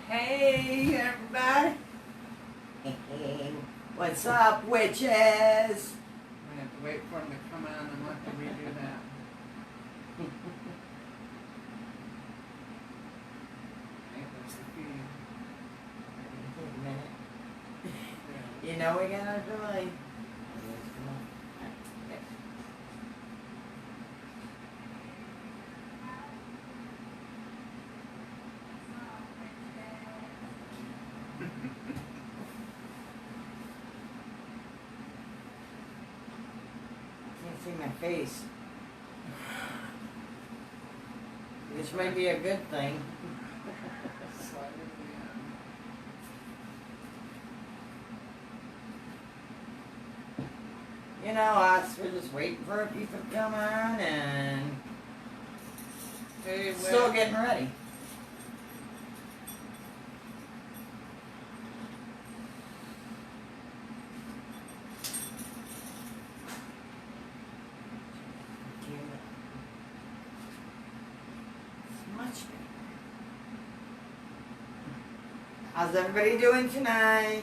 Hey, everybody. What's up, witches? I'm going to have to wait for him to come on and let him redo that. Hey, there's the feed. Take a minute. You know we got our delay. Can't see my face, which might be a good thing. Slide it in. You know, us, we're just waiting for people to come on and Hey, still getting ready. How's everybody doing tonight?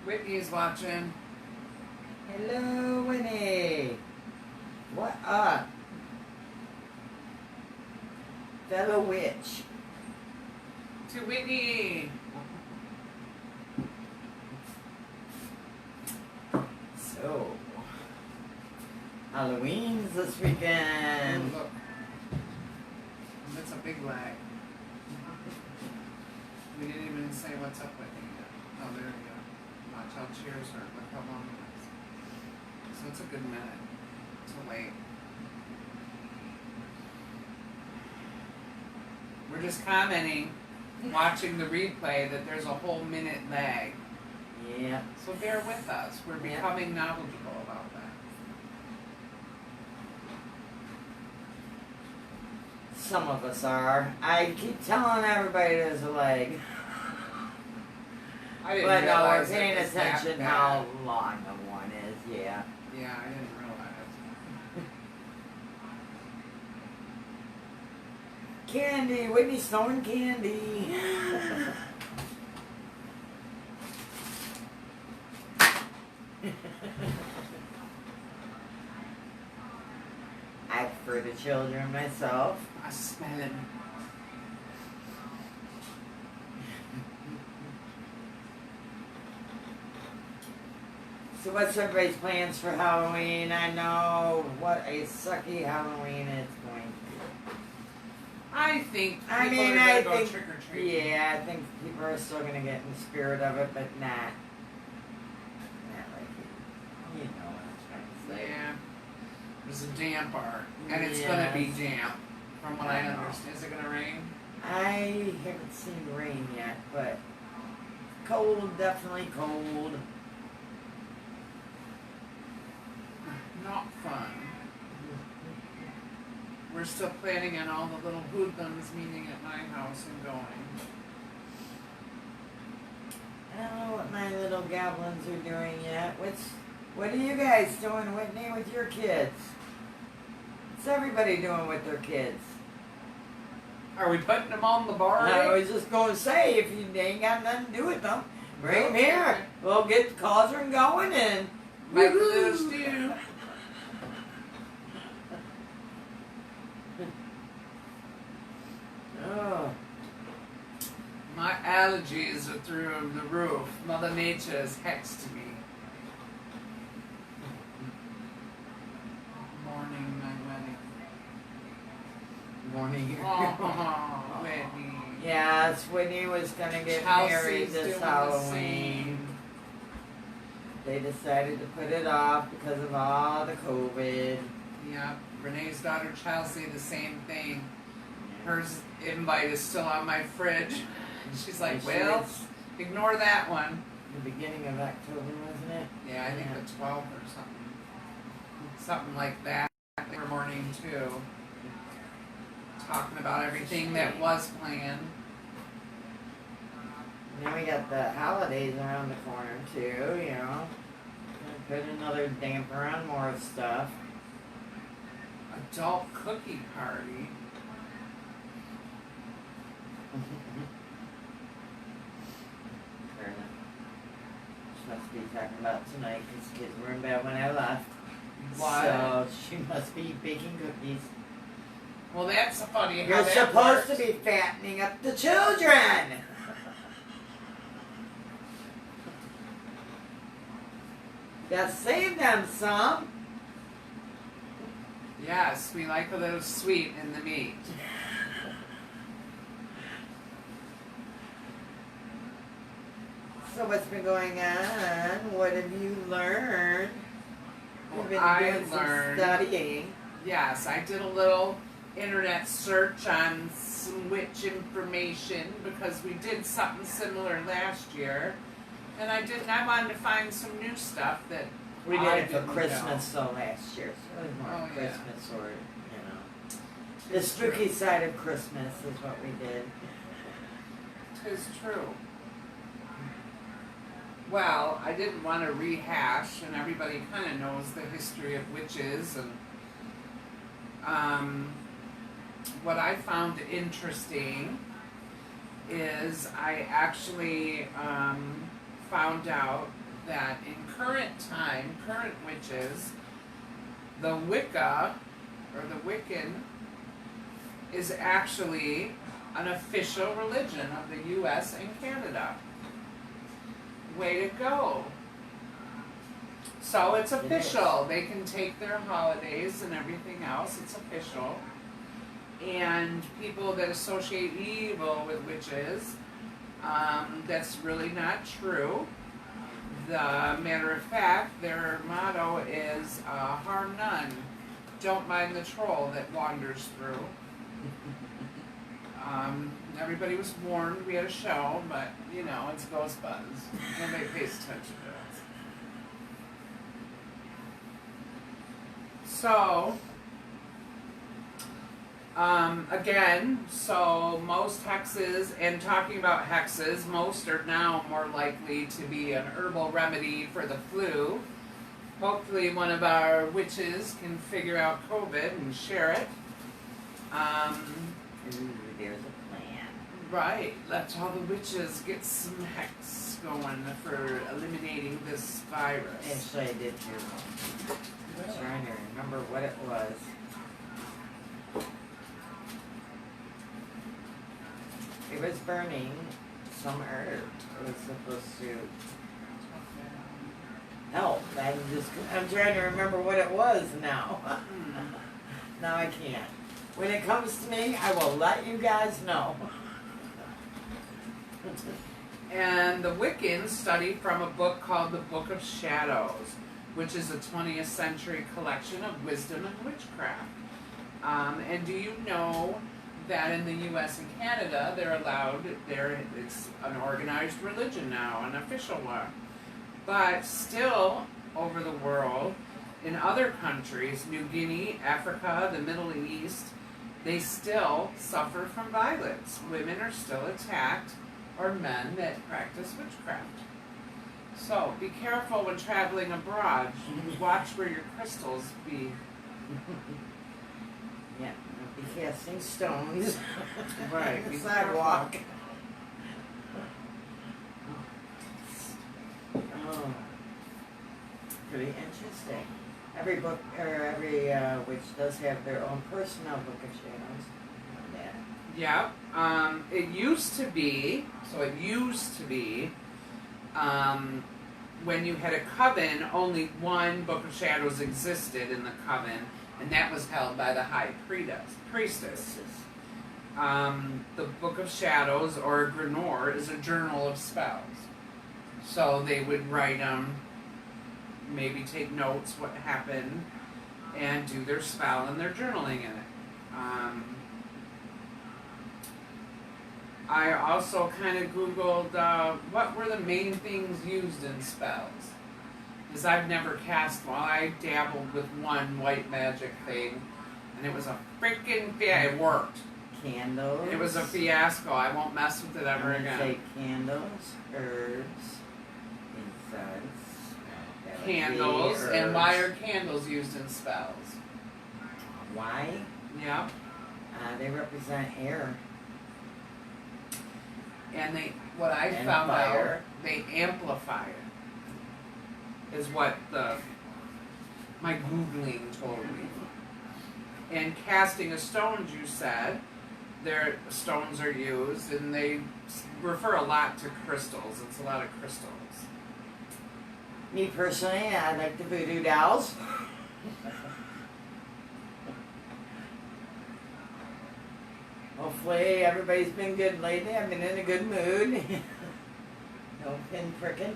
Whitney's watching. Hello, Winnie. What up? Fellow witch. To Whitney. So, Halloween's this weekend. Oh, look. That's a big lag. We didn't even say what's up with you yet. Oh, there we go. Watch how cheers her. Look how long it is. So it's a good minute to wait. We're just commenting, watching the replay, that there's a whole minute lag. Yeah. So bear with us. We're becoming knowledgeable about that. Some of us are. I keep telling everybody there's a leg. I didn't But no, we're realize paying it was that attention bad. how long the one is, yeah. Yeah, I didn't realize. Candy, Whitney's throwing candy. I prefer the children myself. I smell it. So what's everybody's plans for Halloween? I know what a sucky Halloween it's going to be. I think people I mean, are I going to go think, trick or treating. yeah, I think people are still going to get in the spirit of it, but not like you know what I'm trying to say. Yeah. There's a damp art, and it's going to be damp, from what I understand. Is it going to rain? I haven't seen rain yet, but cold, definitely cold. Not fun. We're still planning on all the little hoodlums meeting at my house and going. I don't know what my little goblins are doing yet. What are you guys doing, Whitney, with your kids? What's everybody doing with their kids? Are we putting them on the bar? I was just going to say, if you ain't got nothing to do with them, bring them here. We'll get the cauldron going and Like we do stew. Oh. My allergies are through the roof. Mother Nature has hexed me. Morning, my wedding. Morning. Oh, Whitney. Yes, Whitney was going to get married this Halloween. They decided to put it off because of all the COVID. Yeah, Renee's daughter Chelsea, the same thing. Her invite is still on my fridge. She's like, well, ignore that one. The beginning of October, wasn't it? Yeah, I think the 12th or something. Something like that. They were morning too. Talking about everything that was planned. And then we got the holidays around the corner too, you know. Put another damper on more stuff. Adult cookie party. Fair enough. She must be talking about tonight because kids were in bed when I left. What? So she must be baking cookies. Well, that's funny how You're that supposed works. to be fattening up the children. Gotta save them some. Yes, we like a little sweet in the meat. So what's been going on? What have you learned? You've been doing some studying. Yes, I did a little internet search on some witch information because we did something similar last year. And I wanted to find some new stuff that We I did it for didn't Christmas though last year, so it was more Oh, yeah. Christmas or, you know. The spooky side of Christmas is what we did. Tis true. Well, I didn't want to rehash, and everybody kind of knows the history of witches. And what I found interesting is I actually found out that in current witches, the Wicca, or the Wiccan, is actually an official religion of the U.S. and Canada. Way to go. So it's official. They can take their holidays and everything else. It's official. And people that associate evil with witches, that's really not true. The matter of fact, their motto is harm none. Don't mind the troll that wanders through. Everybody was warned. We had a show, but you know, it's ghost buzz. Nobody pays attention to it. So, again, so most hexes, and talking about hexes, most are now more likely to be an herbal remedy for the flu. Hopefully one of our witches can figure out COVID and share it. Ooh, there's a plan. Right, let's all the witches get some hex going for eliminating this virus. Actually, I did too. I'm trying to remember what it was. It was burning some herb. It was supposed to help. I'm trying to remember what it was now. Now I can't. When it comes to me, I will let you guys know. And the Wiccans study from a book called the Book of Shadows, which is a 20th century collection of wisdom and witchcraft. And do you know that in the U.S. and Canada, it's an organized religion now, an official one. But still, over the world, in other countries, New Guinea, Africa, the Middle East, they still suffer from violence. Women are still attacked, or men that practice witchcraft. So be careful when traveling abroad. Watch where your crystals be. Yeah, don't be casting stones. Right, on be the sidewalk. Oh, pretty interesting. Every book, or every witch does have their own personal book of shadows. Yeah, it used to be, when you had a coven, only one book of shadows existed in the coven, and that was held by the high priestess. The book of shadows, or Grimoire, is a journal of spells. So they would write them, maybe take notes what happened, and do their spell and their journaling in it. I also kind of Googled what were the main things used in spells. Because I've never cast one. I dabbled with one white magic thing, and it was a freaking it worked. Candles. It was a fiasco. I won't mess with it ever again. Say candles, herbs, incense. Candles, and why are candles used in spells? Why? Yeah. They represent air. And what I And found fire. out, they amplify it, is what my Googling told me. And casting of stones, you said, their stones are used, and they refer a lot to crystals. It's a lot of crystals. Me personally, I like the voodoo dolls. Hopefully everybody's been good lately. I've been in a good mood. No pin pricking.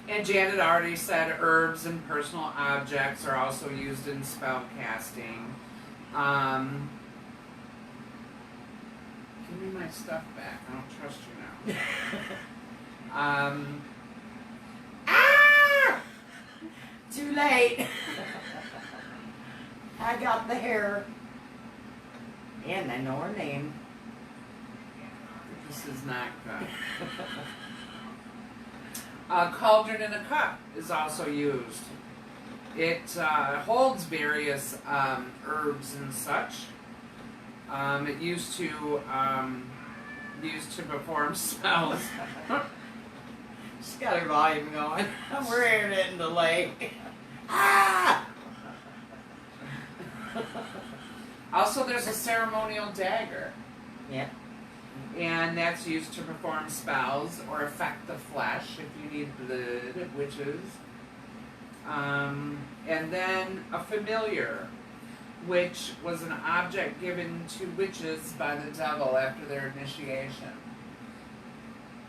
And Janet already said herbs and personal objects are also used in spell casting. Give me my stuff back. I don't trust you now. Ah! Too late. I got the hair. And I know her name. This is not good. A cauldron in a cup is also used. It holds various herbs and such. It used to perform spells. She's got her volume going. We're hearing it in the lake. Ah! Also, there's a ceremonial dagger. Yeah. And that's used to perform spells or affect the flesh if you need blood of witches. And then a familiar, which was an object given to witches by the devil after their initiation.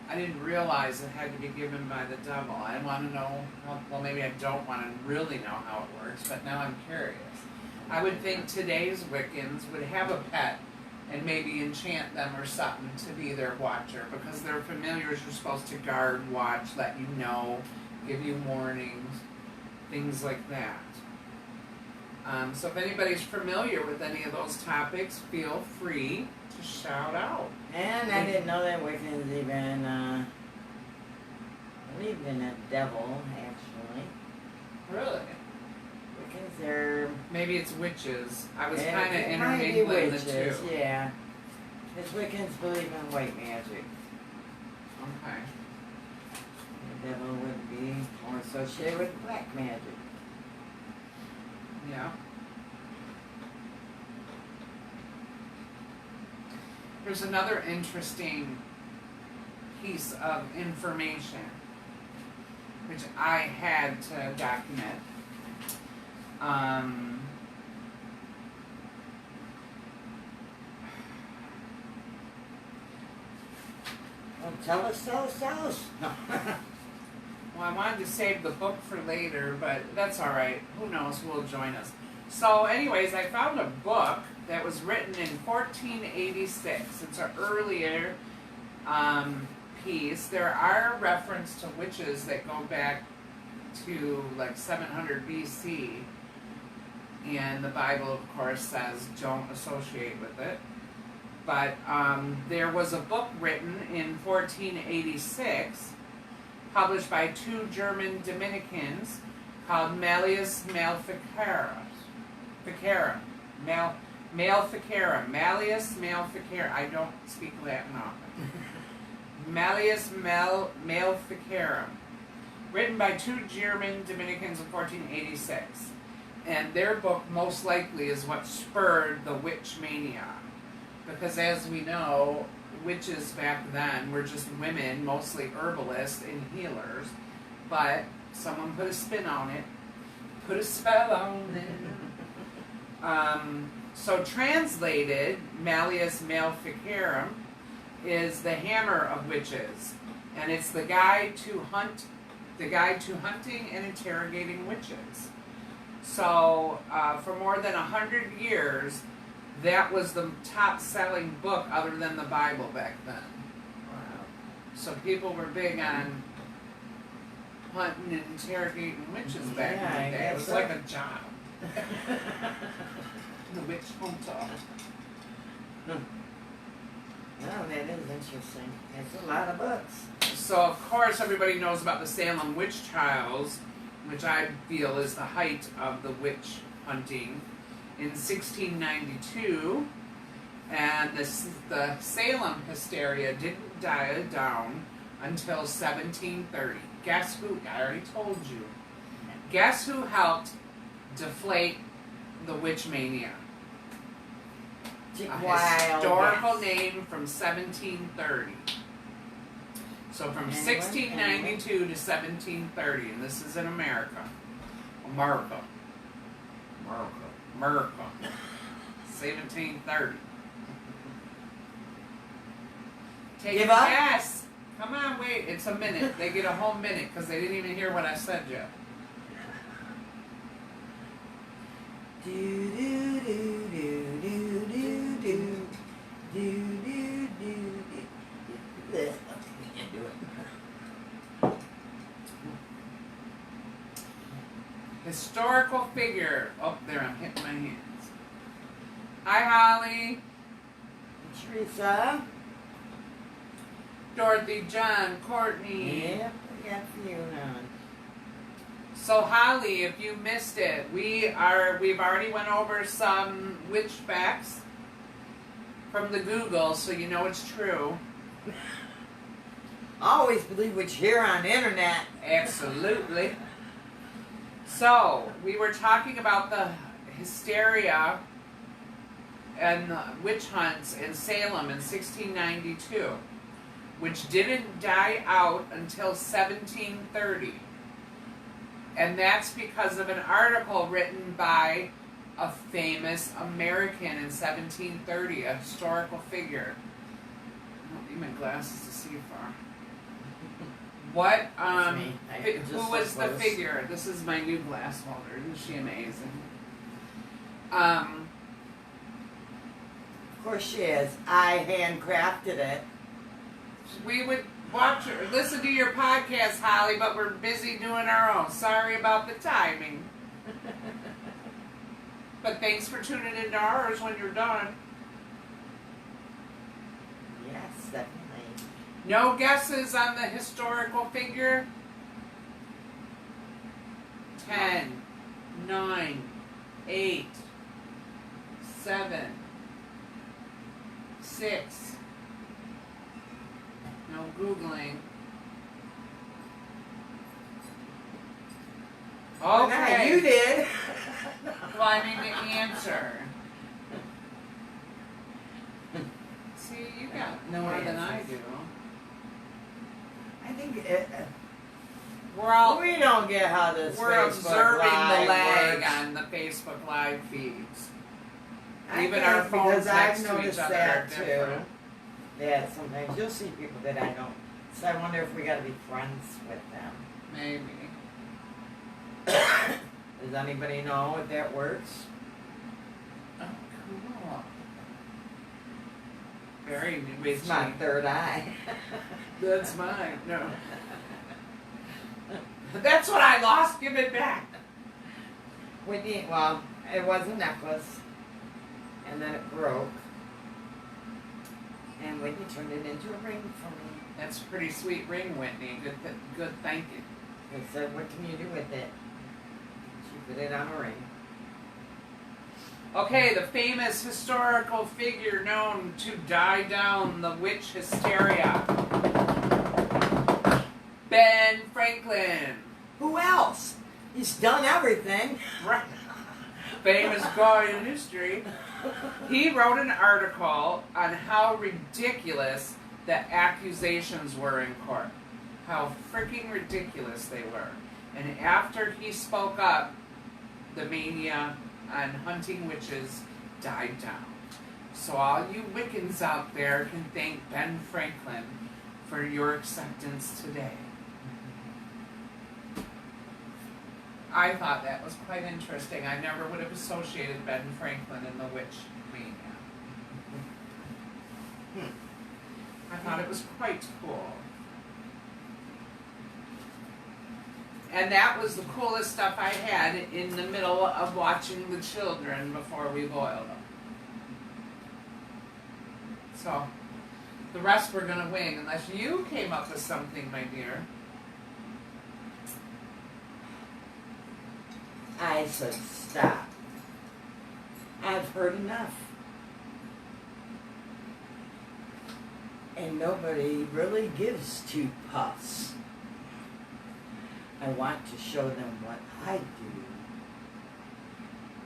I didn't realize it had to be given by the devil. I want to know, well, maybe I don't want to really know how it works, but now I'm curious. I would think today's Wiccans would have a pet and maybe enchant them or something to be their watcher, because their familiars are supposed to guard, watch, let you know, give you warnings, things like that. So if anybody's familiar with any of those topics, feel free to shout out. And I didn't know that Wiccans even believed in a devil, actually. Really? Wiccans are... Maybe it's witches. I was Yeah, kind of it might be intermingling the witches, two. yeah. Because Wiccans believe in white magic. Okay. The devil would be more associated with black magic. Yeah. Here's another interesting piece of information which I had to document. Well, tell us. No. Well, I wanted to save the book for later, but that's all right. Who knows who will join us. So anyways, I found a book that was written in 1486. It's an earlier piece. There are references to witches that go back to like 700 BC. And the Bible, of course, says don't associate with it. But there was a book written in 1486, published by two German Dominicans, called Malleus Maleficarum. Maleficarum. Malleus Maleficarum. I don't speak Latin often. Malleus Maleficarum. Written by two German Dominicans in 1486. And their book most likely is what spurred the witch mania. Because as we know, witches back then were just women, mostly herbalists and healers. But someone put a spin on it, put a spell on it. So translated, Malleus Maleficarum is the hammer of witches. And it's the guide to hunting and interrogating witches. So for more than 100 years, that was the top-selling book other than the Bible back then. Wow. So people were big on hunting and interrogating witches back in the day. It was like a job. The witch hunter. Oh, that is interesting. It's a lot of books. So, of course, everybody knows about the Salem witch trials, which I feel is the height of the witch hunting in 1692, and the Salem hysteria didn't die down until 1730. Guess who? I already told you. Guess who helped deflate the witch mania? A historical name from 1730. So from 1692 to 1730, and this is in America. America. 1730. Take a guess. Come on, wait. It's a minute. They get a whole minute because they didn't even hear what I said yet. Do do do do do do do do do do. Can't do it. Historical figure. Oh, there, I'm hitting my hands. Hi, Holly. Teresa. Dorothy, John, Courtney. Yep, we got a few now. So Holly, if you missed it, we've already went over some witch facts from the Google, so you know it's true. Always believe what you hear on the internet. Absolutely. So we were talking about the hysteria and the witch hunts in Salem in 1692, which didn't die out until 1730. And that's because of an article written by a famous American in 1730, a historical figure. I don't need my glasses to see far. What, who was the figure? This is my new glass holder. Isn't she amazing? Of course she is. I handcrafted it. We would watch or listen to your podcast, Holly, but we're busy doing our own. Sorry about the timing. But thanks for tuning into ours when you're done. Yes, definitely. No guesses on the historical figure? 10, 9, 8, 7, 6. No Googling. Okay. Well, you did. Well, I need to answer. See, you got No more than I answers. do. I think we don't get how this We're Facebook observing Live the lag works. on the Facebook Live feeds. I Even think our phones because next I've to each noticed other that are different. too. Yeah, sometimes you'll see people that I don't. So I wonder if we got to be friends with them. Maybe. Does anybody know if that works? Oh, cool. Very witchy. It's my third eye. That's mine. No. That's what I lost. Give it back. Whitney, well, it was a necklace, and then it broke, and Whitney turned it into a ring for me. That's a pretty sweet ring, Whitney. Good thinking. I said, what can you do with it? She put it on a ring. Okay, the famous historical figure known to die down the witch hysteria. Ben Franklin. Who else? He's done everything. Right. Famous guy in history. He wrote an article on how ridiculous the accusations were in court. How freaking ridiculous they were. And after he spoke up, the mania on hunting witches died down. So all you Wiccans out there can thank Ben Franklin for your acceptance today. I thought that was quite interesting. I never would have associated Ben Franklin in the witch mania. I thought it was quite cool. And that was the coolest stuff I had in the middle of watching the children before we boiled them. So, the rest we're going to wing unless you came up with something, my dear. I said, stop. I've heard enough. And nobody really gives two puffs. I want to show them what I do.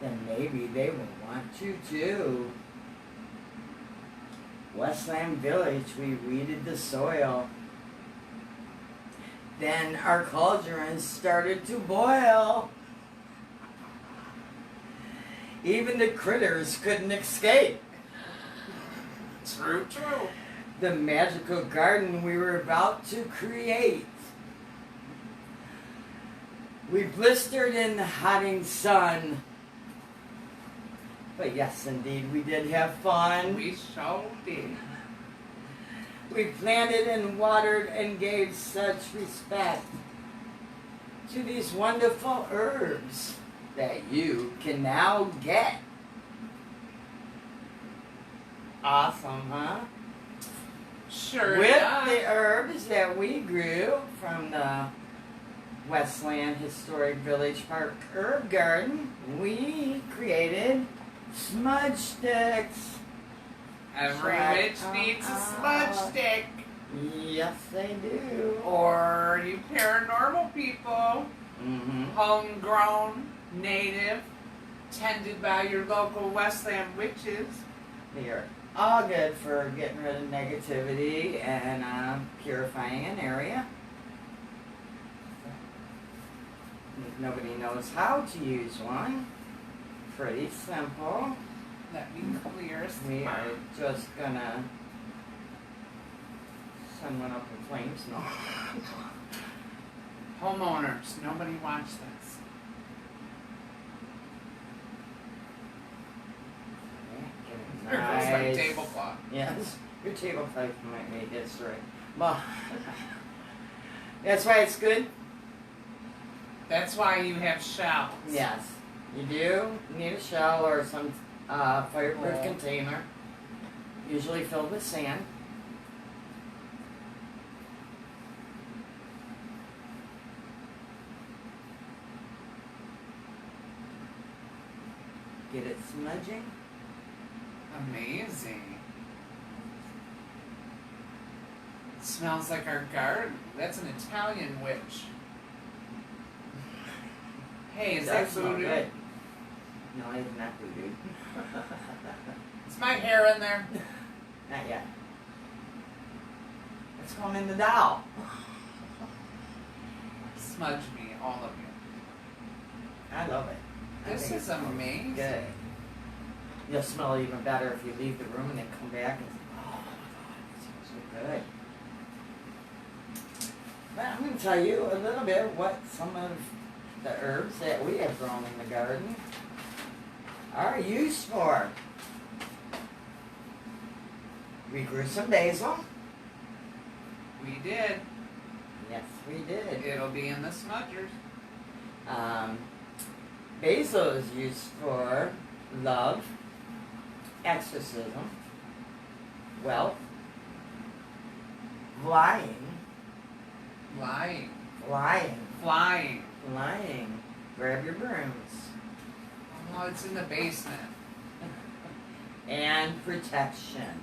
Then maybe they will want to too. Westland Village, we weeded the soil. Then our cauldrons started to boil. Even the critters couldn't escape. True, true. The magical garden we were about to create. We blistered in the hotting sun. But yes, indeed, we did have fun. We sure did. We planted and watered and gave such respect to these wonderful herbs that you can now get. Awesome, huh? Sure. With does. the herbs that we grew from the Westland Historic Village Park Herb Garden, we created smudge sticks. Every Check witch 'em needs a out. smudge stick. Yes, they do. Or you paranormal people, Mm-hmm. homegrown, native, tended by your local Westland witches. They are all good for getting rid of negativity and purifying an area. If nobody knows how to use one, pretty simple. Let me clear We some. are just gonna send one up in flames. No. Homeowners, nobody watch this. There goes my Nice. tablecloth. Yes, your tablecloth might make it straight. Well, that's why it's good. That's why you have shells. Yes, you do need a shell or some fireproof Oh. container, usually filled with sand. Get it smudging. Amazing. It smells like our garden. That's an Italian witch. Hey, is that Does smell voodoo? good. No, it's not voodoo. Is my hair in there? Not yet. It's going in the doll. Smudge me, all of you. I love it. I This think is it smells amazing. Good. You'll smell it even better if you leave the room and then come back and say, oh my God, it smells so good. But I'm going to tell you a little bit what some of the herbs that we have grown in the garden are used for. We grew some basil. We did. Yes, we did. It'll be in the smudgers. Basil is used for love, exorcism, wealth, flying, Lying. flying, Flying. flying. Grab your brooms. Oh, it's in the basement. And protection.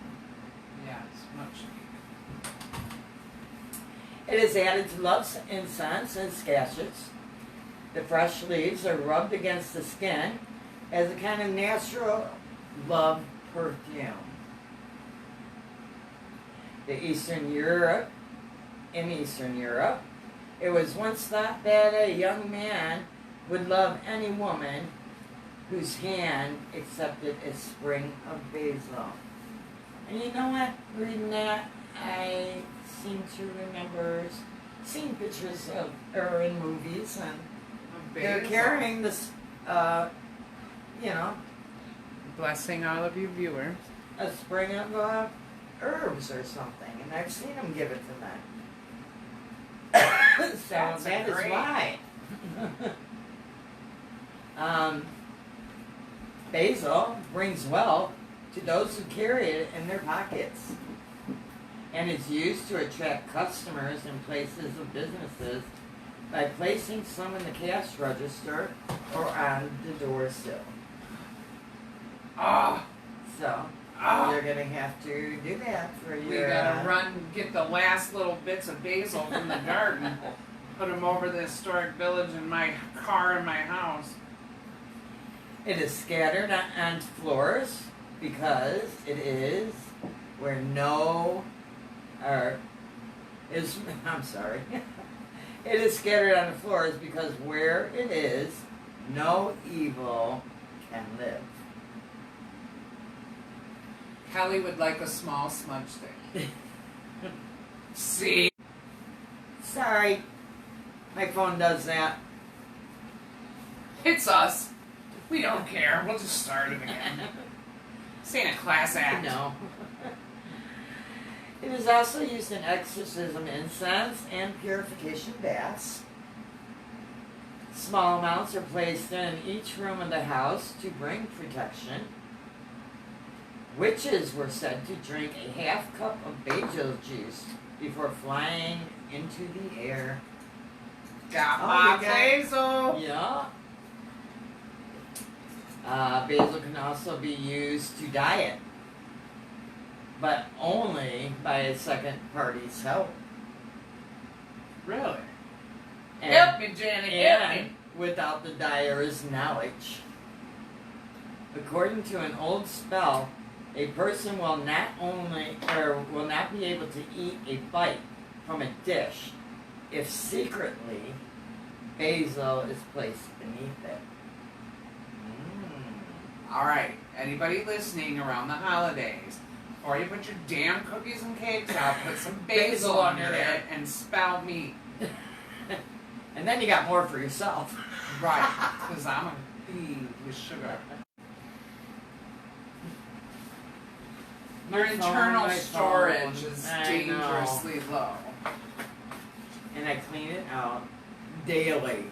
Yes, much needed. It is added to love incense and scatchets. The fresh leaves are rubbed against the skin as a kind of natural love perfume. In Eastern Europe, it was once thought that a young man would love any woman whose hand accepted a sprig of basil. And you know what? Reading that, I seem to remember seeing pictures of her in movies, and they're Basil. carrying this, Blessing all of you viewers. a sprig of herbs or something, and I've seen them give it to men. So That's that is great. why. Basil brings wealth to those who carry it in their pockets, and is used to attract customers in places of businesses by placing some in the cash register or on the door sill. Oh, So oh. you're gonna have to do that for your. We gotta run, get the last little bits of basil from the garden, put them over the historic village in my car in my house. It is scattered on floors because it is where no, or is, I'm sorry. It is scattered on the floors because where it is, no evil can live. Kelly would like a small smudge stick. See? Sorry, my phone does that. It's us. We don't care. We'll just start it again. This ain't a class act. No. It is also used in exorcism incense and purification baths. Small amounts are placed in each room of the house to bring protection. Witches were said to drink a half cup of basil juice before flying into the air. Got Oh, my you got- basil. Yeah. Basil can also be used to diet, but only by a second party's help. Really? And, Help me, Janet. Help and me. without the dyer's knowledge. According to an old spell, a person will not be able to eat a bite from a dish if secretly basil is placed beneath it. All right. Anybody listening around the holidays, before you put your damn cookies and cakes out, put some basil under it and spout meat. And then you got more for yourself. Right. Because I'm a fiend with sugar. Your internal storage is dangerously low. And I clean it out daily.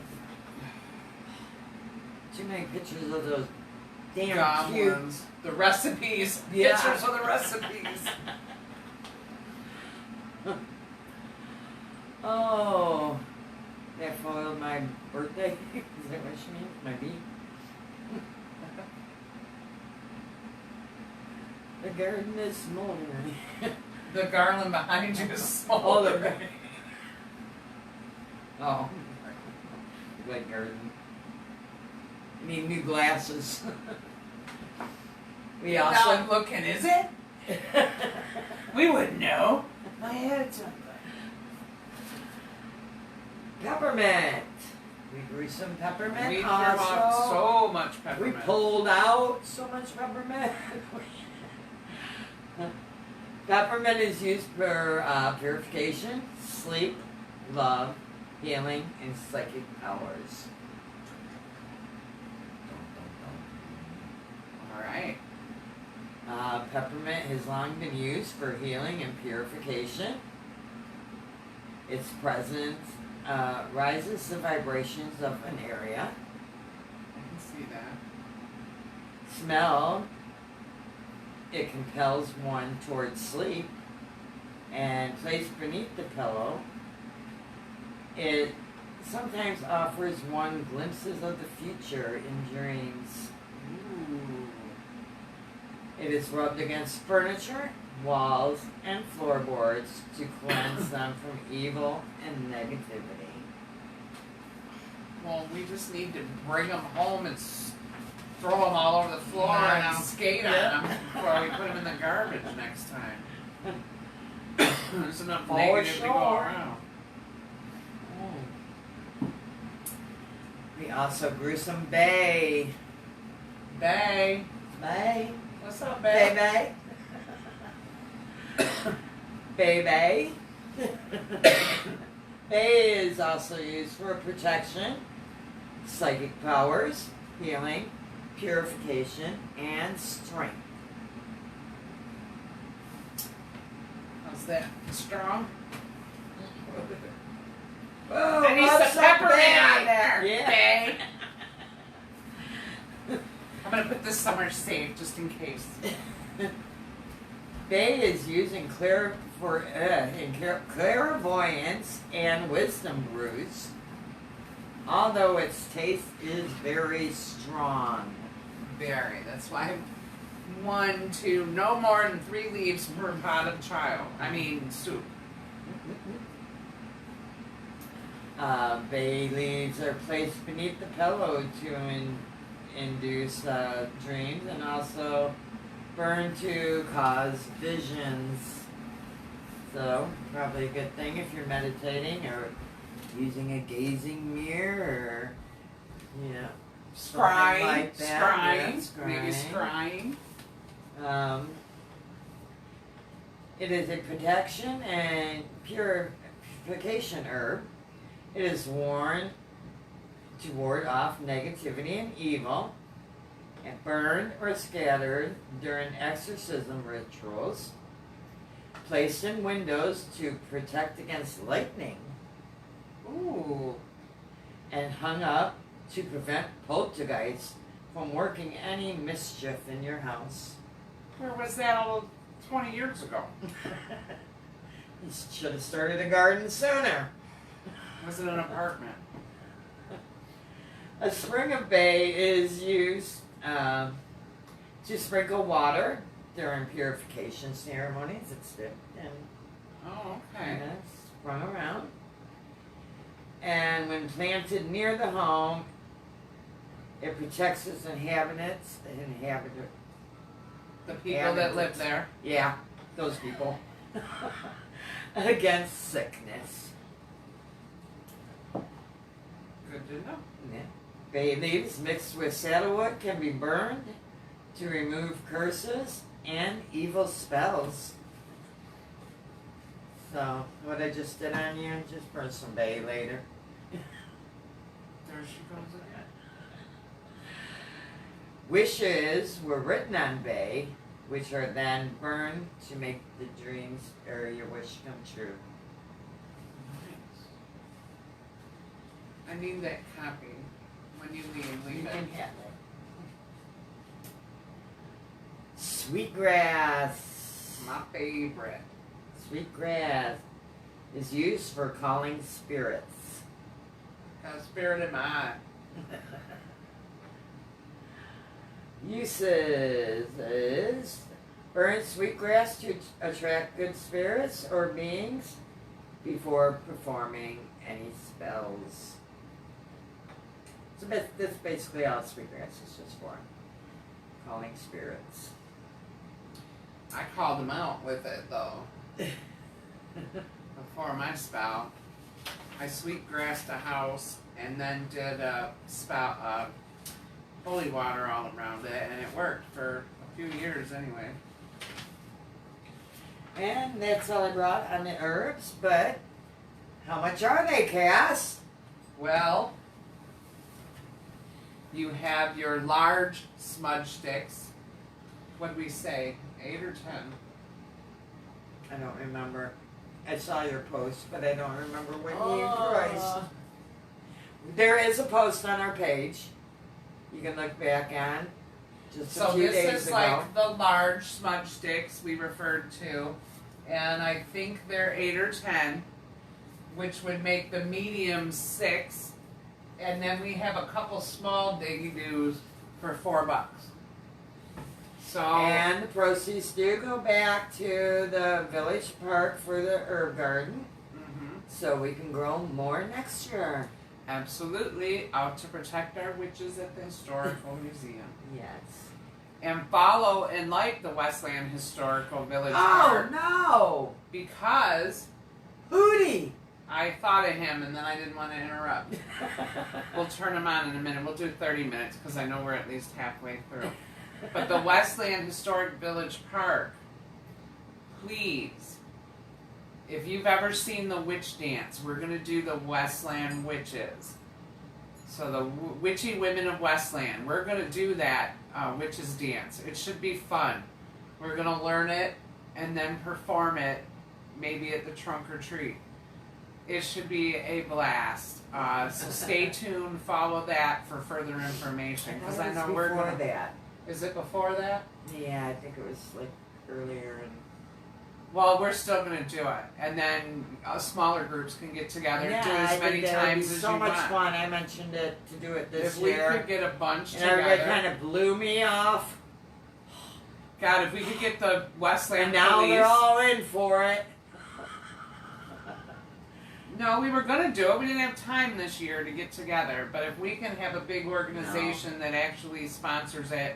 Too many pictures of those damn cute. Goblins. The recipes. Yeah. Pictures of the recipes. Oh, that foiled my birthday. Is that what she means? My beat? The garden is smoldering. The garland behind you is small. Oh, the garden. Oh, good garden. I need new glasses. We Now also I'm looking, is it? We wouldn't know. My head's on peppermint. We grew some peppermint. We threw also. out so much peppermint. We pulled out so much peppermint. Peppermint is used for purification, sleep, love, healing, and psychic powers. Alright. Peppermint has long been used for healing and purification. Its presence rises the vibrations of an area. I can see that. Smell, it compels one towards sleep, and placed beneath the pillow, it sometimes offers one glimpses of the future in dreams. Ooh. It is rubbed against furniture, walls, and floorboards to cleanse them from evil and negativity. Well, we just need to bring them home and throw them all over the floor I and know. skate Yeah. on them before we put them in the garbage next time. There's enough For negative to go sure. around. We also grew some bay. Bay. Bay. What's up, Bay? Bay. Bay. Bay is also used for protection, psychic powers, healing, purification, and strength. How's that? Strong? Oh, I need some peppermint on there, Yeah. Bay. I'm going to put this somewhere safe just in case. Bay is used in clairvoyance and wisdom brews, although its taste is very strong. Very. That's why 1 to no more than 3 leaves per pot of soup. Bay leaves are placed beneath the pillow to induce dreams, and also burn to cause visions. So, probably a good thing if you're meditating or using a gazing mirror, or, Scrying, like that. maybe scrying. It is a protection and purification herb. It is worn to ward off negativity and evil, and burned or scattered during exorcism rituals, placed in windows to protect against lightning. Ooh. And hung up to prevent poltergeists from working any mischief in your house. Where was that all 20 years ago? You should have started a garden sooner. Was it an apartment? A spring of bay is used to sprinkle water during purification ceremonies. It's dipped and sprung around. And when planted near the home, it protects its inhabitants, the people that live there. Yeah, those people. Against sickness. Good to know. Yeah. Bay leaves mixed with saddlewood can be burned to remove curses and evil spells. So, what I just did on you, just burn some bay later. There she goes again. Wishes were written on bay, which are then burned to make the dreams or your wish come true. Nice. I need that copy. When you leave You it. can have it. Sweetgrass. My favorite. Sweetgrass is used for calling spirits. Got a spirit in my eye. Uses is burn sweetgrass to attract good spirits or beings before performing any spells. So that's basically all sweetgrass is just for. Calling spirits. I called them out with it though. Before my spell, I sweetgrassed a house and then did a spout holy water all around it, and it worked for a few years anyway. And that's all I brought on the herbs, but how much are they, Cass? Well, you have your large smudge sticks. What did we say? 8 or 10? I don't remember. I saw your post, but I don't remember when you priced. There is a post on our page. You can look back on just a few days ago. So this is like the large smudge sticks we referred to, and I think they're 8 or 10, which would make the medium 6, and then we have a couple small diggy-doos for $4. So, and the proceeds do go back to the village park for the herb garden, so we can grow more next year. Absolutely, out to protect our witches at the Historical Museum. Yes. And follow and like the Westland Historical Village Park. Oh, no! Because Hootie! I thought of him and then I didn't want to interrupt. We'll turn him on in a minute. We'll do 30 minutes because I know we're at least halfway through. But the Westland Historic Village Park, please, if you've ever seen the witch dance, we're going to do the Westland Witches. So the Witchy Women of Westland, we're going to do that witches dance. It should be fun. We're going to learn it and then perform it maybe at the trunk or treat. It should be a blast. So stay tuned, follow that for further information. Because I know we're going to... that. Is it before that? Yeah, I think it was like earlier. Well, we're still going to do it. And then smaller groups can get together and do as many times as you want. So much fun. I mentioned it to do it this year. If we could get a bunch and together. everybody kind of blew me off. God, if we could get the Westland And now police. they're all in for it. No, we were going to do it. We didn't have time this year to get together. But if we can have a big organization that actually sponsors it,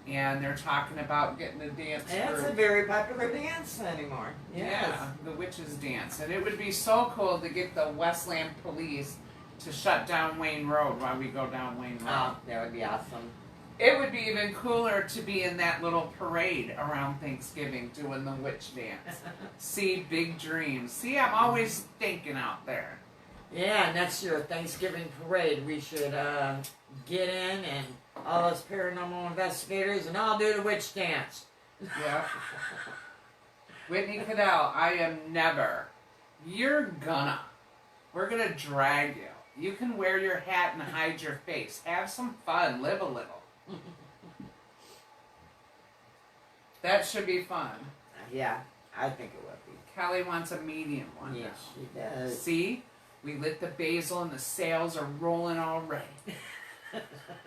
and they're talking about getting a dance It's a very popular dance anymore. Yes. Yeah, the witches dance. And it would be so cool to get the Westland police to shut down Wayne Road while we go down Wayne Road. Oh, that would be awesome. It would be even cooler to be in that little parade around Thanksgiving doing the witch dance. See, big dreams. See, I'm always thinking out there. Yeah, next year, Thanksgiving parade, we should get in and all us paranormal investigators and all do the witch dance. Yeah. Whitney Cadell, I am never. You're gonna. We're gonna drag you. You can wear your hat and hide your face. Have some fun. Live a little. That should be fun. Yeah, I think it would be. Kelly wants a medium one. Yes, now. she does. See? We lit the basil and the sails are rolling already.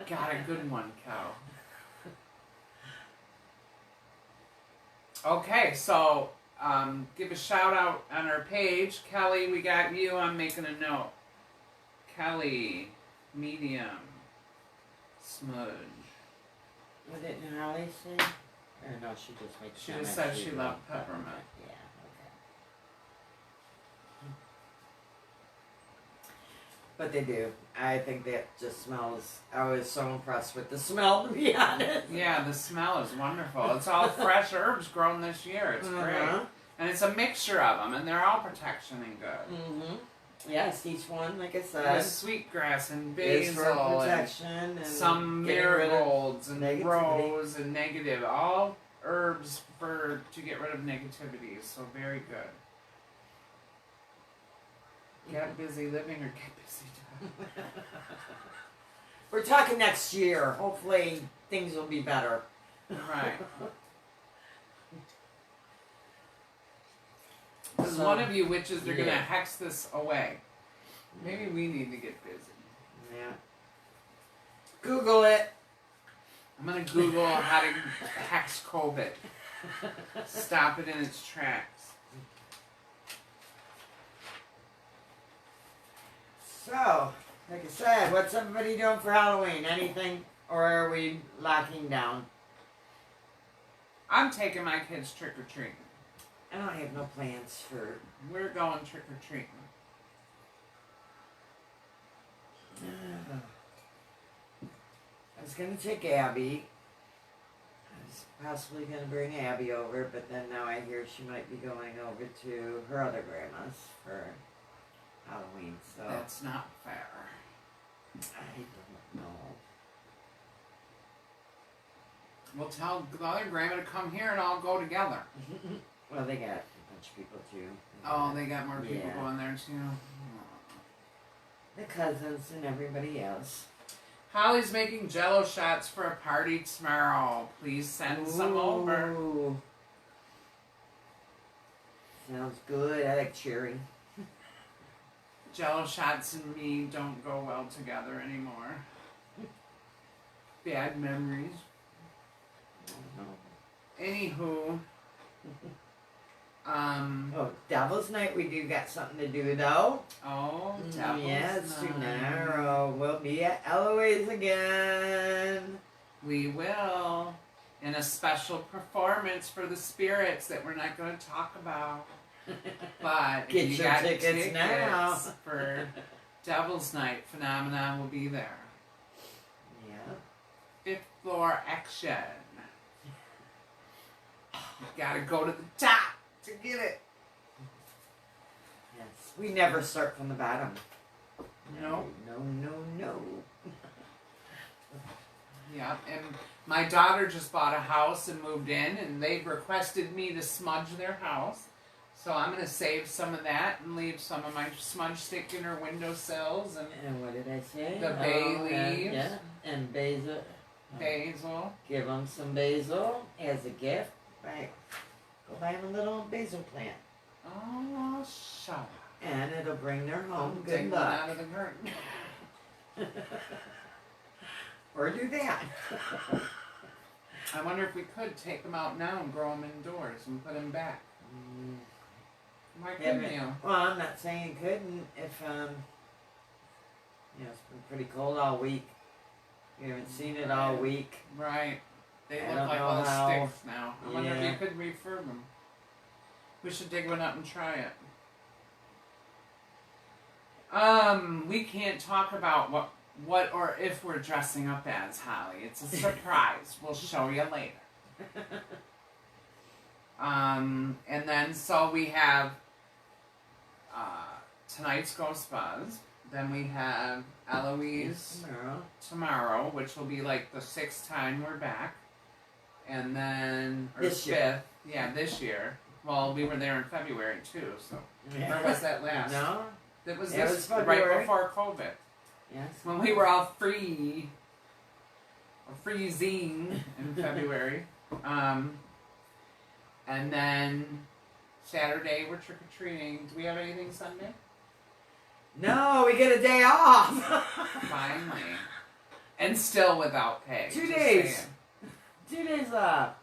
Got a good one, Cal. Okay, so give a shout out on our page. Kelly, we got you. I'm making a note. Kelly, medium, smudge. What did Holly say? Or no, she just makes She just said she loved peppermint. Yeah, okay. But they do. I think that just smells. I was so impressed with the smell, to be honest. Yeah, the smell is wonderful. It's all fresh herbs grown this year. It's great. And it's a mixture of them, and they're all protection and good. Mm-hmm. Yes, each one, like I said, With sweetgrass and is for basil protection and some marigolds and rose and negative. All herbs to get rid of negativity. So very good. Get busy living or get busy dying. We're talking next year. Hopefully things will be better. Right. Because one of you witches are going to hex this away. Maybe we need to get busy. Yeah. Google it. I'm going to Google how to hex COVID. Stop it in its tracks. So, like I said, what's everybody doing for Halloween? Anything? Or are we locking down? I'm taking my kids trick-or-treating. I don't have no plans for... We're going trick-or-treating. I was going to take Abby. I was possibly going to bring Abby over, but then now I hear she might be going over to her other grandma's for Halloween, so... That's not fair. I don't know. We'll tell the other grandma to come here and all go together. Well, they got a bunch of people too. Oh, they got more people going there too. The cousins and everybody else. Holly's making jello shots for a party tomorrow. Please send some over. Sounds good. I like cherry. Jello shots and me don't go well together anymore. Bad memories. Anywho. Oh, Devil's Night, we do got something to do though. Oh, Devil's yes, Night. tomorrow we'll be at Eloise again. We will. In a special performance for the spirits that we're not going to talk about. But Get if you your got tickets now. for Devil's Night, Phenomenon will be there. Yeah. Fifth floor action. You gotta go to the top to get it. Yes. We never start from the bottom. No. No. Yeah, and my daughter just bought a house and moved in, and they've requested me to smudge their house. So I'm going to save some of that and leave some of my smudge stick in her windowsills. And what did I say? The bay leaves. Yeah, and basil. Basil. Give them some basil as a gift. Right. Go buy them a little basil plant. Oh, shut up. And it'll bring their home good Take one luck. out of the garden. Or do that. I wonder if we could take them out now and grow them indoors and put them back. Why couldn't you? Well, I'm not saying you couldn't if, it's been pretty cold all week. You haven't seen it all week. Right. They I look don't like know little how. sticks now. I wonder if you could refurb them. We should dig one up and try it. We can't talk about what or if we're dressing up as, Holly. It's a surprise. We'll show you later. And then so we have tonight's Ghost Buzz. Then we have Eloise tomorrow, which will be like the 6th time we're back. And then this year. 5th. Yeah, this year. Well, we were there in February too, so where was that last? No. It was February. Right before COVID. Yes. When we were all free, or freezing in February. And then Saturday we're trick-or-treating. Do we have anything Sunday? No, we get a day off. Finally. And still without pay. 2 days. 2 days off.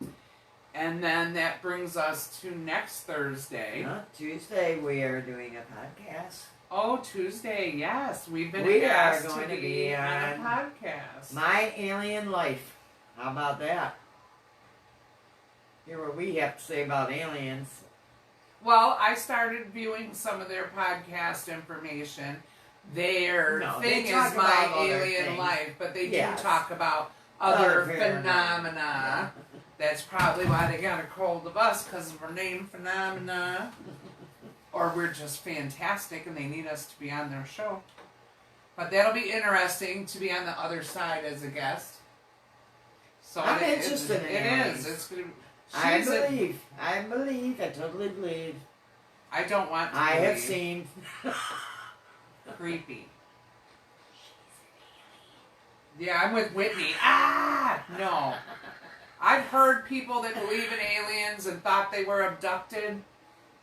And then that brings us to next Thursday. Tuesday we are doing a podcast. Oh, Tuesday, yes. We are asked going to be on a podcast. My Alien Life. How about that? Hear what we have to say about aliens. Well, I started viewing some of their podcast information. Their thing is My Alien Life, but they do talk about other phenomena. That's probably why they got a hold of us, because of our name, Phenomena. Or we're just fantastic and they need us to be on their show. But that'll be interesting to be on the other side as a guest. So I'm interested in it is. It's gonna. I believe. I totally believe. I don't want to. I have seen. Creepy. Yeah, I'm with Whitney. No. I've heard people that believe in aliens and thought they were abducted.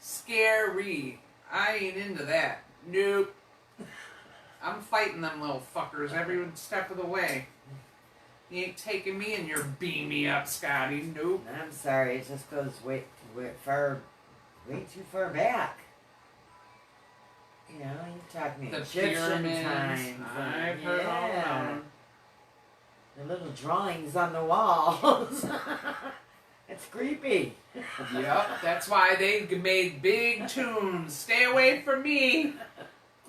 Scary. I ain't into that. Nope. I'm fighting them little fuckers every step of the way. You ain't taking me in your beam me up, Scotty. Nope. I'm sorry, it just goes way too far back. You know, you talk me the Egyptian pyramids. times. I've heard all about them. The little drawings on the walls. It's creepy. Yep, that's why they made big tunes. Stay away from me.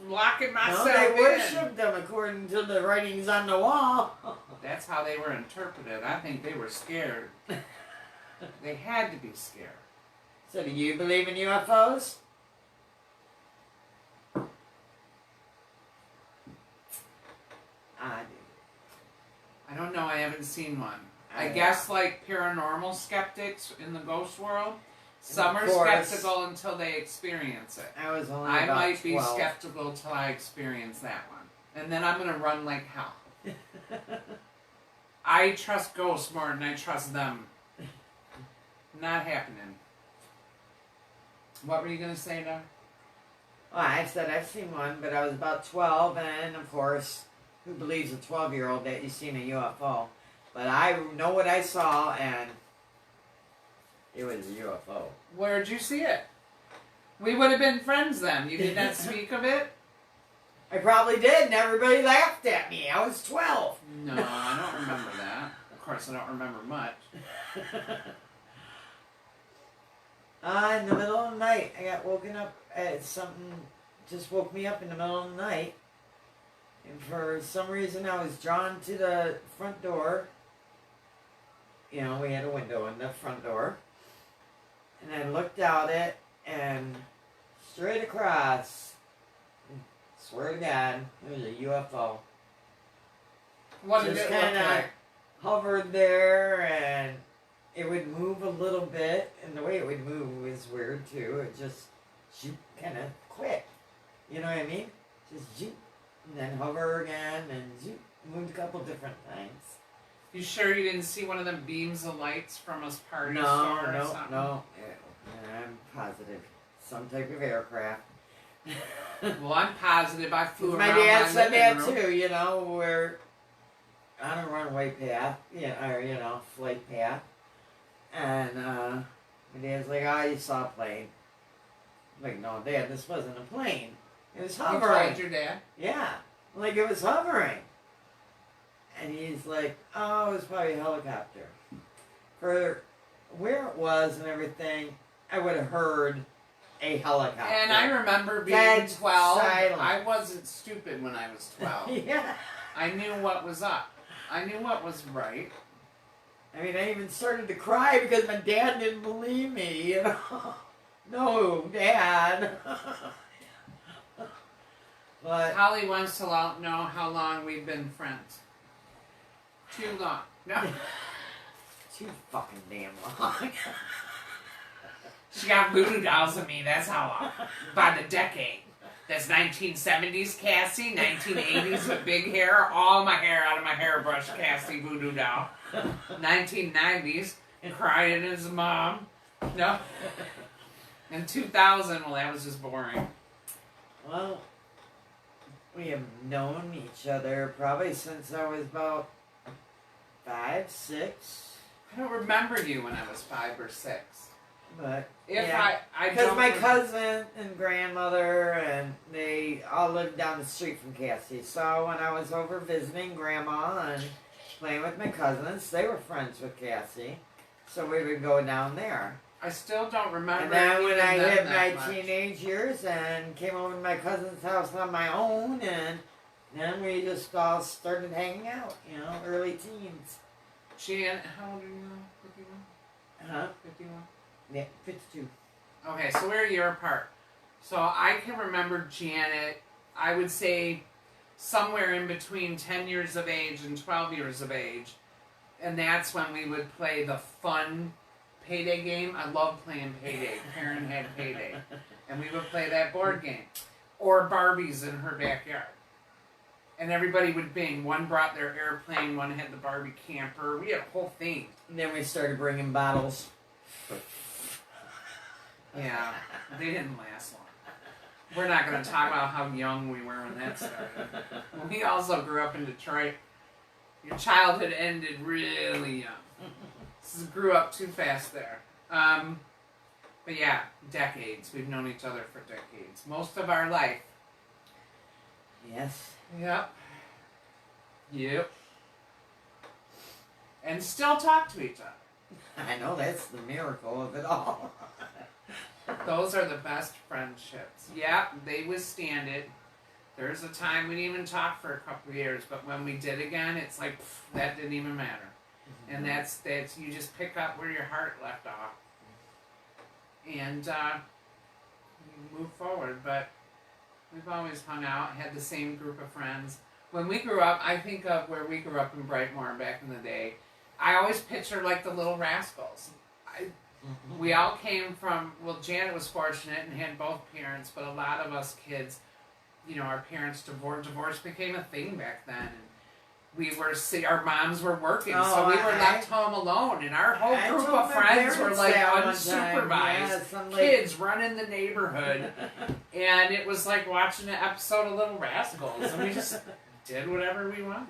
I'm locking myself in. They worshipped them according to the writings on the wall. That's how they were interpreted. I think they were scared. They had to be scared. So do you believe in UFOs? I do. I don't know. I haven't seen one. I guess like paranormal skeptics in the ghost world, some are skeptical until they experience it. I might be skeptical till I experience that one. And then I'm going to run like hell. I trust ghosts more than I trust them. Not happening. What were you going to say, Doug? Well, I said I've seen one, but I was about 12, and of course, who believes a 12-year-old that you've seen a UFO? But I know what I saw, and it was a UFO. Where'd you see it? We would have been friends then. You did not speak of it? I probably did, and everybody laughed at me. I was 12. No, I don't remember that. Of course, I don't remember much. In the middle of the night, I got woken up at something, just woke me up in the middle of the night. And for some reason, I was drawn to the front door. You know, we had a window in the front door. And I looked out it, and straight across, swear to God, there was a UFO. What did it look like? Hovered there, and it would move a little bit, and the way it would move was weird too. It just kind of quit. You know what I mean? Just zoop, and then hover again, and zoop. Moved a couple different times. You sure you didn't see one of them beams of lights from a party store or something? No. Yeah, I'm positive. Some type of aircraft. Well, I'm positive I flew around my dad my said living that room. too, you know, where on a runway path, or flight path, and my dad's like, "Oh, you saw a plane." I'm like, "No, Dad, this wasn't a plane. It was You hovering." told your dad? Yeah, like it was hovering. And he's like, "Oh, it was probably a helicopter." For where it was and everything, I would have heard a helicopter. And I remember being Dead 12. silent. I wasn't stupid when I was 12. Yeah. I knew what was up. I knew what was right. I mean, I even started to cry because my dad didn't believe me, No, Dad. But Holly wants to know how long we've been friends. Too long. No. too fucking damn long. She got voodoo dolls of me, that's how long. About a decade. That's 1970s Cassie, 1980s with big hair, all my hair out of my hairbrush, Cassie voodoo doll. 1990s, crying as a mom. No. In 2000, well, that was just boring. Well, we have known each other probably since I was about 5, 6. I don't remember you when I was 5 or 6. But If yeah, I because don't my remember. cousin and grandmother and they all lived down the street from Cassie. So when I was over visiting Grandma and playing with my cousins, they were friends with Cassie. So we would go down there. I still don't remember. And then when even I them hit that my much. teenage years and came over to my cousin's house on my own, and then we just all started hanging out, early teens. Jan, how old are you now? 51? Huh? 51? Yeah, 52. Okay, so we're a year apart. So I can remember Janet, I would say somewhere in between 10 years of age and 12 years of age. And that's when we would play the fun Payday game. I love playing Payday. Karen had Payday. And we would play that board game. Or Barbies in her backyard. And everybody would bing. One brought their airplane, one had the Barbie camper. We had a whole thing. And then we started bringing bottles. Yeah, they didn't last long. We're not going to talk about how young we were when that started. We also grew up in Detroit. Your childhood ended really young. This grew up too fast there. But yeah, decades. We've known each other for decades. Most of our life. Yes. Yep. Yep. And still talk to each other. I know, that's the miracle of it all. Those are the best friendships. Yeah, they withstand it. There's a time we didn't even talk for a couple of years, but when we did again, it's like, that didn't even matter. And that's you just pick up where your heart left off. And you move forward, but we've always hung out, had the same group of friends. When we grew up, I think of where we grew up in Brightmoor back in the day. I always picture like the Little Rascals. We all came from, well, Janet was fortunate and had both parents, but a lot of us kids, our parents divorce became a thing back then. And we were, our moms were working, so we were left home alone. And our whole group of friends were like unsupervised kids running the neighborhood. And it was like watching an episode of Little Rascals. And we just did whatever we wanted.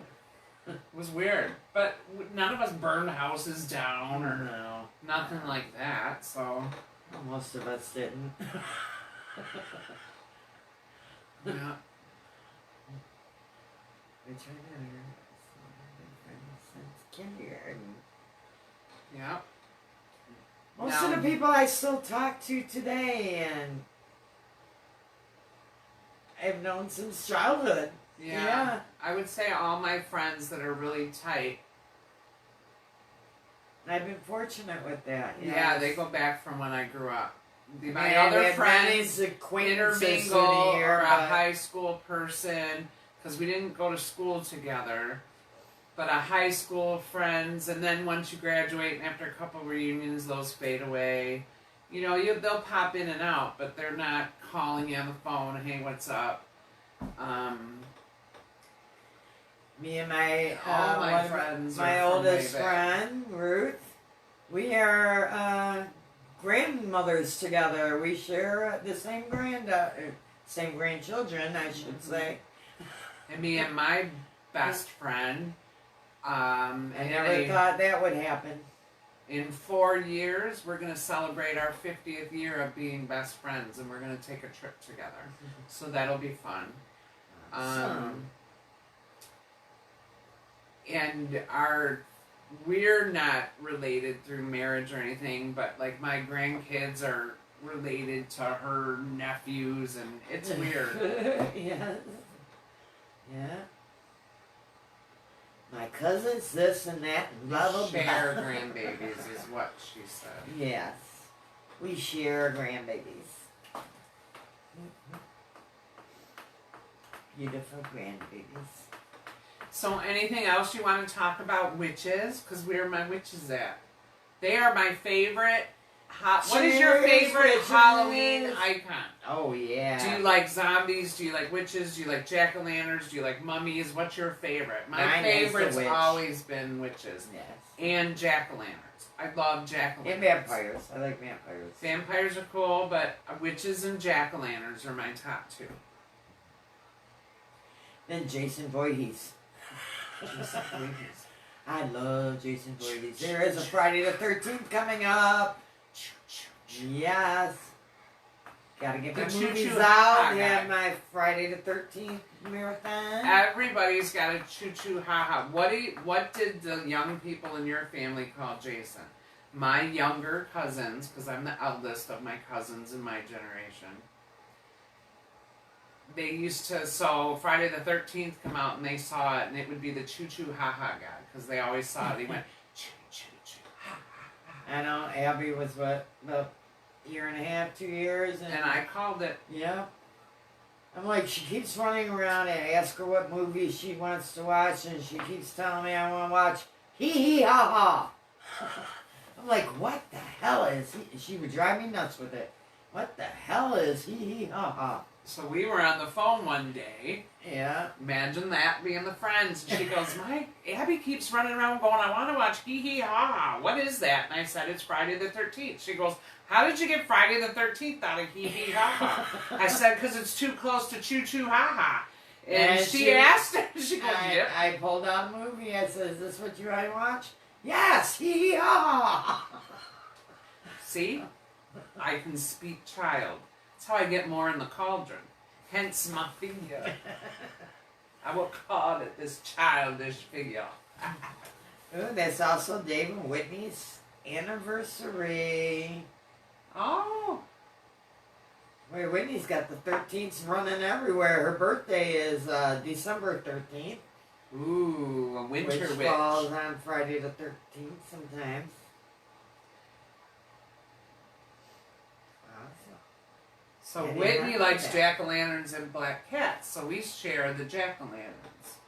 It was weird. But none of us burned houses down or nothing like that, so. Well, most of us didn't. Yeah. We tried to since kindergarten. Yeah. Most of the people I still talk to today, and I've known since childhood. Yeah. I would say all my friends that are really tight. I've been fortunate with that. Yes. Yeah, they go back from when I grew up. My Yeah, other friends acquaintances intermingle or a but high school person, because we didn't go to school together, but a high school friends, and then once you graduate and after a couple of reunions, those fade away. They'll pop in and out, but they're not calling you on the phone, hey, what's up? Me and my all my friends, my are oldest from way back. friend, Ruth, we are grandmothers together. We share the same same grandchildren, I should say. And me and my best friend, I And never thought that would happen. in 4 years, we're going to celebrate our 50th year of being best friends, and we're going to take a trip together. So that'll be fun. And we're not related through marriage or anything, but like my grandkids are related to her nephews, and it's weird. Yes. Yeah. My cousins, this and that, and blah, blah, blah. Share grandbabies is what she said. Yes. We share grandbabies. Beautiful grandbabies. So anything else you want to talk about witches? Because where are my witches at? They are my favorite. What is your favorite Halloween icon? Oh, yeah. Do you like zombies? Do you like witches? Do you like jack-o'-lanterns? Do you like mummies? What's your favorite? My favorite's always been witches. Yes. And jack-o'-lanterns. I love jack-o'-lanterns. And vampires. I like vampires. Vampires are cool, but witches and jack-o'-lanterns are my top two. Then Jason Voorhees. I love Jason Voorhees. There is a Friday the 13th coming up. Yes. Gotta get my movies out. Have my Friday the 13th marathon. Everybody's got a choo-choo ha-ha. What did the young people in your family call Jason? My younger cousins, because I'm the eldest of my cousins in my generation, they used to, so Friday the 13th come out and they saw it, and it would be the choo-choo ha-ha guy, because they always saw it. He went, choo-choo-choo ha-ha. I know, Abby was what, about a year and a half, 2 years. And I called it. Yeah. I'm like, she keeps running around and I ask her what movies she wants to watch, and she keeps telling me I want to watch hee-hee-ha-ha. I'm like, what the hell is he? She would drive me nuts with it. What the hell is hee-hee-ha-ha? So we were on the phone one day. Yeah. Imagine that being the friends. And she goes, Abby keeps running around going, I want to watch hee-hee-ha-ha. What is that? And I said, it's Friday the 13th. She goes, how did you get Friday the 13th out of hee-hee-ha-ha? I said, because it's too close to choo-choo-ha-ha. And she asked her, she goes, yep. I pulled out a movie. I said, is this what you want to watch? Yes, hee-hee-ha-ha. See? I can speak child. That's how I get more in the cauldron. Hence my figure. I will call it this childish figure. Ooh, that's also Dave and Whitney's anniversary. Oh. Wait, Whitney's got the 13th running everywhere. Her birthday is December 13th. Ooh, a winter witch. Which falls on Friday the 13th sometimes. So Whitney likes jack-o'-lanterns and black cats, so we share the jack-o'-lanterns.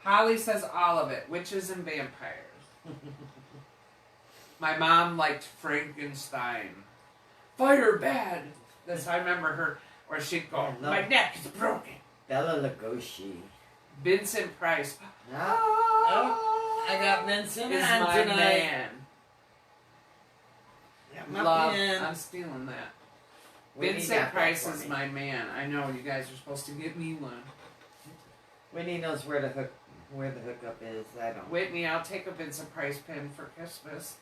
Holly says all of it, witches and vampires. My mom liked Frankenstein. Fire bad. That's I remember her, or she'd go, my neck is broken. Bela Lugosi. Vincent Price. Oh, I got Vincent is on my tonight. man. Love. I'm stealing that. Vincent Price is my man. I know you guys are supposed to get me one. Whitney knows where the hookup is. I don't. Whitney, I'll take a Vincent Price pin for Christmas.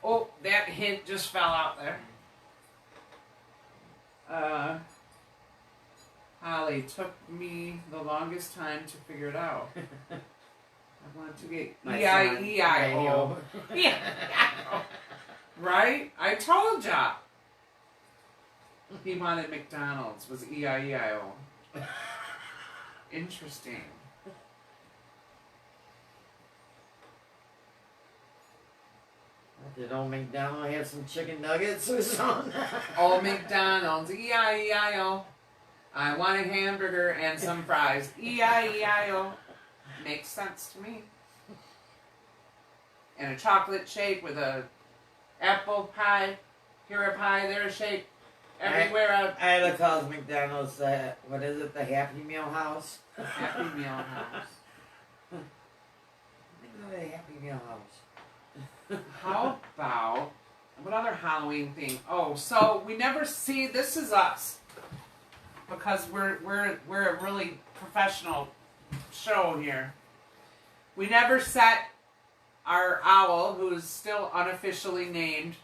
Oh, that hint just fell out there. Holly, took me the longest time to figure it out. I want to get E-I-E-I-O. Yeah. Right? I told ya. He wanted McDonald's, was E-I-E-I-O. Interesting. Did old McDonald have some chicken nuggets or something? Old McDonald's, E-I-E-I-O. I want a hamburger and some fries. E-I-E-I-O. Makes sense to me. And a chocolate shake with a apple pie. Here a pie, there a shake. Everywhere I had to call McDonald's, what is it, the Happy Meal House? Happy Meal House. The Happy Meal House. How about, what other Halloween thing? Oh, so we never see, this is us. Because we're a really professional show here. We never set our owl, who's still unofficially named.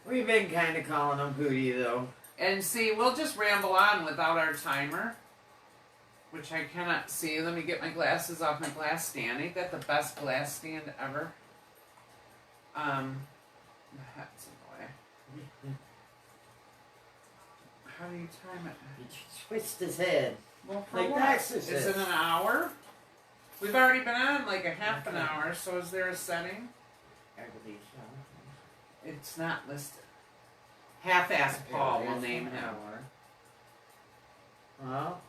We've been kind of calling him Hootie, though. And see, we'll just ramble on without our timer, which I cannot see. Let me get my glasses off my glass stand. Ain't that the best glass stand ever? The hat's in the way. How do you time it? He twists his head. Well, for Like what? the Exorcist. Is it an hour? We've already been on like a half an hour, so is there a setting? I believe so. It's not listed. Half-ass Paul will name him. Well,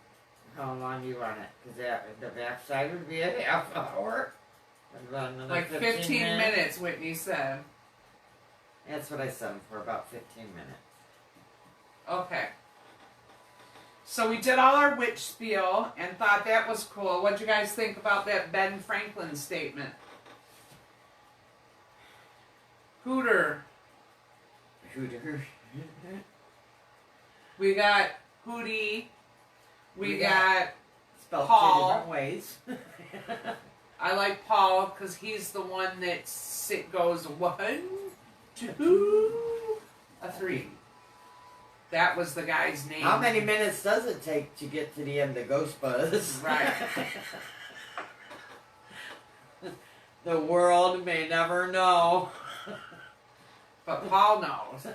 how long do you want it? Because the backside would be a half hour. About another Like 15 minutes, Whitney said. That's what I set him for, about 15 minutes. Okay. So we did all our witch spiel and thought that was cool. What'd you guys think about that Ben Franklin statement? Hooter. Hooter. We got Hootie. We got spelled Paul. 2 different ways. I like Paul because he's the one that goes 1, 2, 3. That was the guy's name. How many minutes does it take to get to the end of Ghost Buzz? Right. The world may never know. But Paul knows.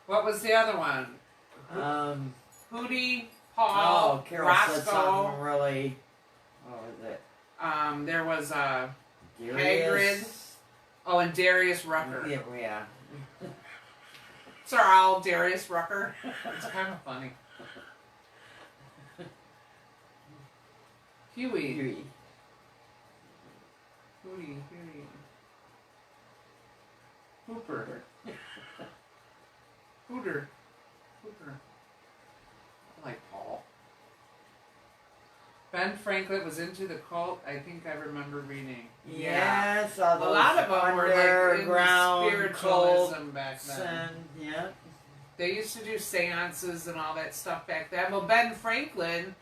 What was the other one? Hootie, Paul, oh, Carol said something Roscoe. really. What was it? There was Hagrid. Darius? Oh, and Darius Rucker. Yeah. It's our owl, Darius Rucker. It's kind of funny. Huey. Huey. Hooper. Hooter. I like Paul. Ben Franklin was into the cult. I think I remember reading. Yes, a lot of them were like in spiritualism back then. Yeah. They used to do seances and all that stuff back then. Well, Ben Franklin,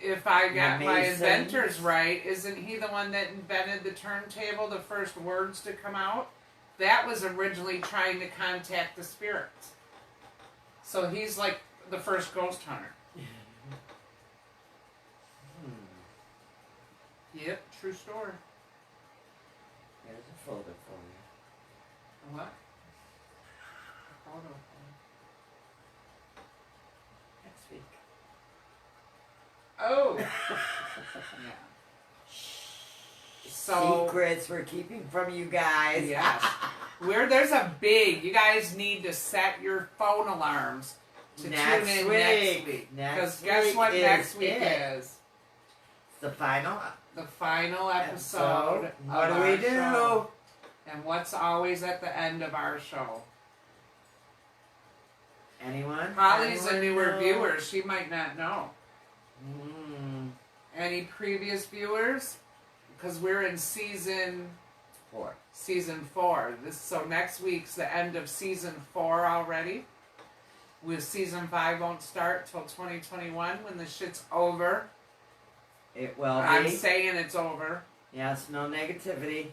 if I got my inventors right, isn't he the one that invented the turntable, the first words to come out? That was originally trying to contact the spirits. So he's like the first ghost hunter. Yep, true story. There's a folder for you. A what? A photo. Next week. Oh! Yeah. So, secrets we're keeping from you guys. Yes. There's a big, you guys need to set your phone alarms to tune in next week. Because guess what next week is? The final episode. What do we do? Show. And what's always at the end of our show? Anyone? Holly's a newer viewer. She might not know. Any previous viewers? Because we're in season 4. So next week's the end of season 4 already. With season 5 won't start till 2021 when the shit's over. It will be. I'm saying it's over. Yes, no negativity.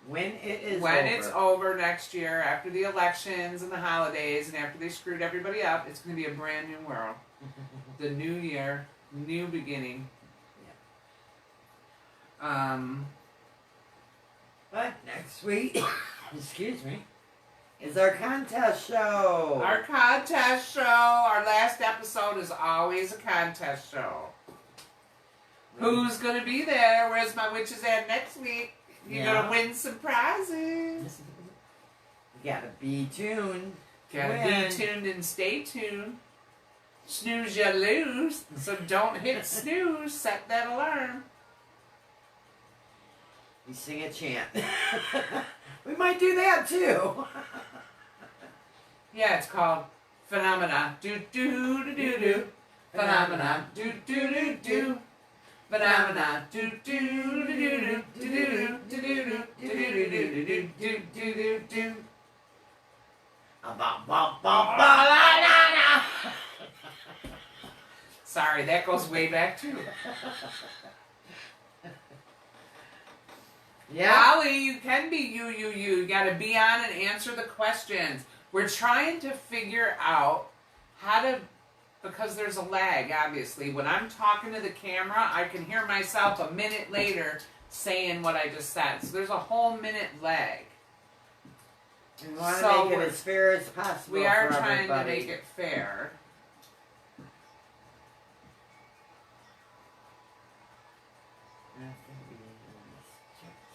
When it is when over. it's over next year, after the elections and the holidays, and after they screwed everybody up, it's going to be a brand new world. The new year, new beginning. Yeah. But next week, excuse me, is our contest show. Our contest show. Our last episode is always a contest show. Who's going to be there? Where's my witches at next week? You're going to win some prizes. You gotta be tuned. Gotta be tuned and stay tuned. Snooze you lose. So don't hit snooze. Set that alarm. You sing a chant. We might do that too. Yeah, it's called Phenomena. Do do do do do. Phenomena. Do do do do. Phenomena. Do do do do do do do do do do do do. Sorry, that goes way back too. Yeah. Holly, you can be you. You got to be on and answer the questions. We're trying to figure out how to, because there's a lag, obviously. When I'm talking to the camera, I can hear myself a minute later saying what I just said. So there's a whole minute lag. We want to make it as fair as possible. We are for trying everybody. to make it fair.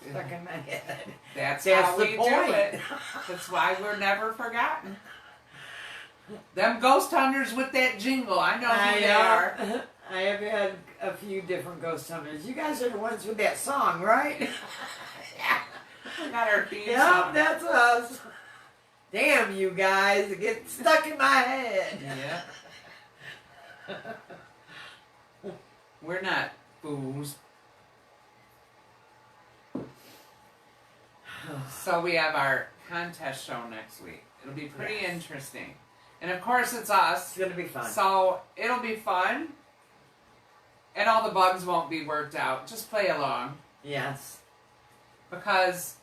Stuck in my head. That's That's how the we point. do it. That's why we're never forgotten. Them ghost hunters with that jingle, I know who they are. I have had a few different ghost hunters. You guys are the ones with that song, right? We got our theme Yep, song. that's us. Damn, you guys, it gets stuck in my head. Yeah. We're not fools. So we have our contest show next week. It'll be pretty interesting. And of course it's us. It's going to be fun. So it'll be fun. And all the bugs won't be worked out. Just play along. Yes. Because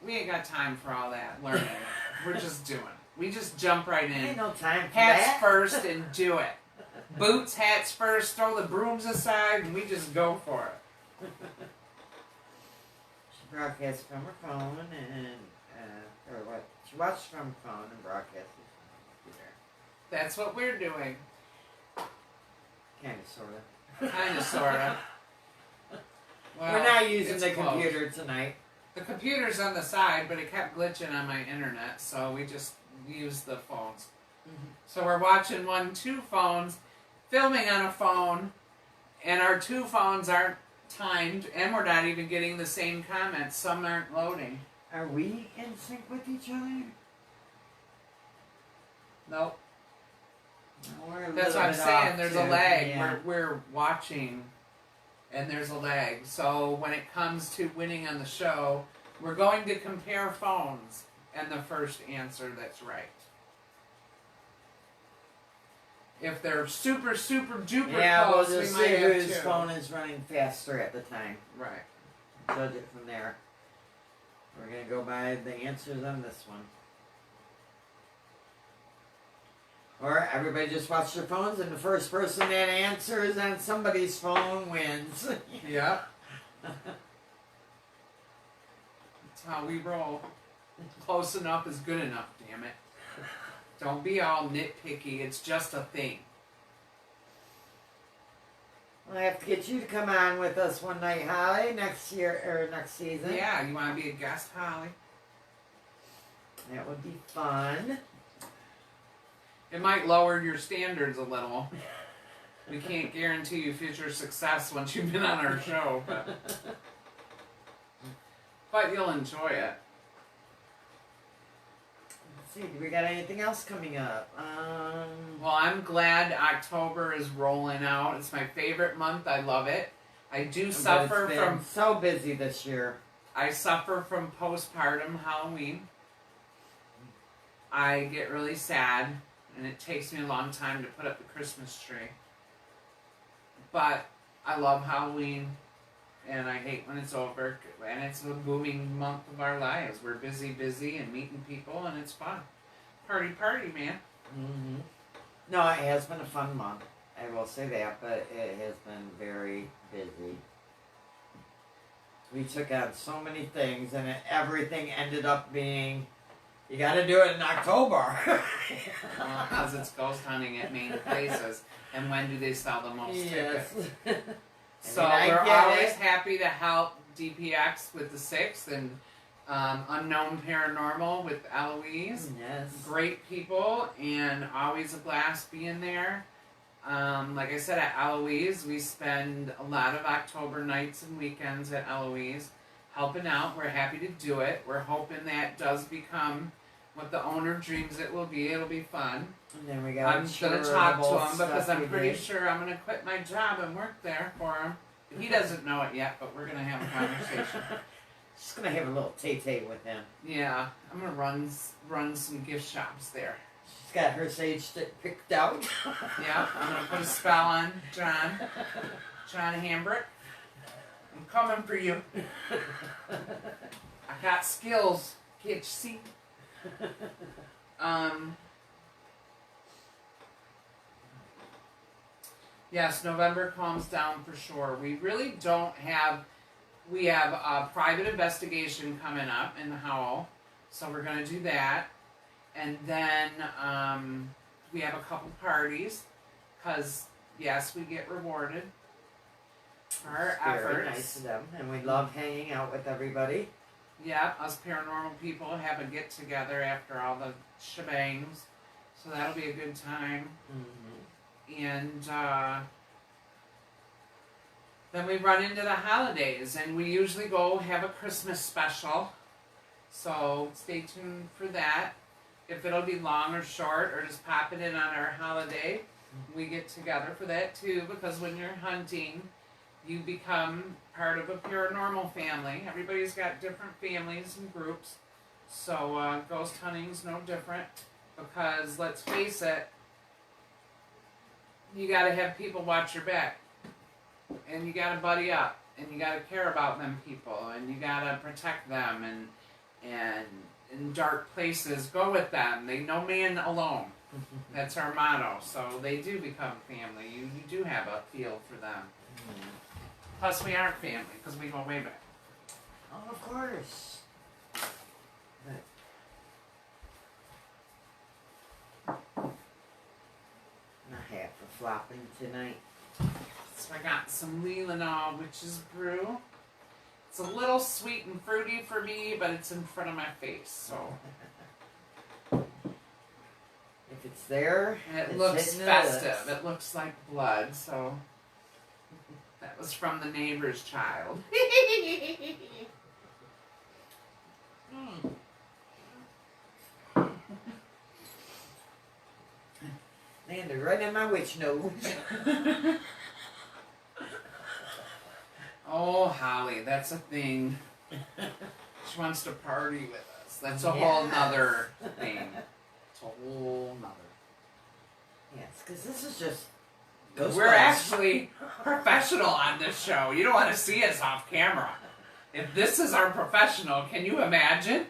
we ain't got time for all that learning. We're just doing it. We just jump right in. Ain't no time for Hats that. first and do it. Boots, hats first, throw the brooms aside, and we just go for it. She broadcasts from her phone and, or what? She watched from her phone and broadcasted from her computer. That's what we're doing. Kind of, sort of. Kind of, sort of. Well, we're not using it's the close. computer tonight. The computer's on the side, but it kept glitching on my internet, so we just used the phones. Mm-hmm. So we're watching two phones, filming on a phone, and our two phones aren't timed, and we're not even getting the same comments. Some aren't loading. Are we in sync with each other? Nope. No, we're a That's little what I'm bit saying. off, There's too. a lag. Yeah. We're watching, and there's a lag. So when it comes to winning on the show, we're going to compare phones, and the first answer that's right. If they're super, super duper close, we'll just we might see have whose two. phone is running faster at the time. Right. Judge it from there. We're going to go by the answers on this one. Or everybody just watch their phones and the first person that answers on somebody's phone wins. Yep. That's how we roll. Close enough is good enough, damn it. Don't be all nitpicky. It's just a thing. We'll have to get you to come on with us one night, Holly, next year or next season. Yeah, you want to be a guest, Holly? That would be fun. It might lower your standards a little. We can't guarantee you future success once you've been on our show, but you'll enjoy it. Let's see, do we got anything else coming up? Well, I'm glad October is rolling out. It's my favorite month. I love it. I do suffer it's been from... so busy this year. I suffer from postpartum Halloween. I get really sad, and it takes me a long time to put up the Christmas tree. But I love Halloween, and I hate when it's over. And it's a booming month of our lives. We're busy, and meeting people, and it's fun. Party, man. Mm-hmm. No, it has been a fun month. I will say that, but it has been very busy. We took on so many things, and everything ended up being, you got to do it in October. Because it's ghost hunting at main places. And when do they sell the most tickets? So we're always happy to help DPX with the 6th and Unknown Paranormal with Eloise. Yes. Great people and always a blast being there. Like I said, at Eloise, we spend a lot of October nights and weekends at Eloise helping out. We're happy to do it. We're hoping that does become what the owner dreams it will be. It'll be fun. And then we got I'm going to talk to him because I'm pretty sure I'm going to quit my job and work there for him. He doesn't know it yet, but we're going to have a conversation. Just going to have a little tay-tay with him. Yeah, I'm going to run some gift shops there. She's got her sage stick picked out. Yeah, I'm going to put a spell on John Hambrick. I'm coming for you. I got skills. Can't you see? Yes, November calms down for sure. We really don't have. We have a private investigation coming up in Howell, so we're going to do that, and then we have a couple parties, because yes, we get rewarded for our efforts. Very nice of them, and we love hanging out with everybody. Yeah, us paranormal people have a get together after all the shebangs, so that'll be a good time. Mm-hmm. And then we run into the holidays, and we usually go have a Christmas special. So stay tuned for that. If it'll be long or short, or just pop it in on our holiday, we get together for that too. Because when you're hunting, you become part of a paranormal family. Everybody's got different families and groups. So ghost hunting's no different. Because let's face it, you got to have people watch your back. And you got to buddy up. And you got to care about them people. And you got to protect them. And in dark places, go with them. They no man alone. That's our motto. So they do become family. You do have a feel for them. Mm-hmm. Plus, we aren't family because we go way back. Oh, of course. But not half a flopping tonight. So I got some Leelanau, which is brew. It's a little sweet and fruity for me, but it's in front of my face, so. If it's there, It it's looks hitting festive. us. It looks like blood, so. That was from the neighbor's child. Landed right in my witch nose. Oh, Holly, that's a thing. She wants to party with us. That's a whole nother thing. It's a whole nother. Yes, because this is just. We're actually professional on this show. You don't want to see us off camera. If this is our professional, can you imagine?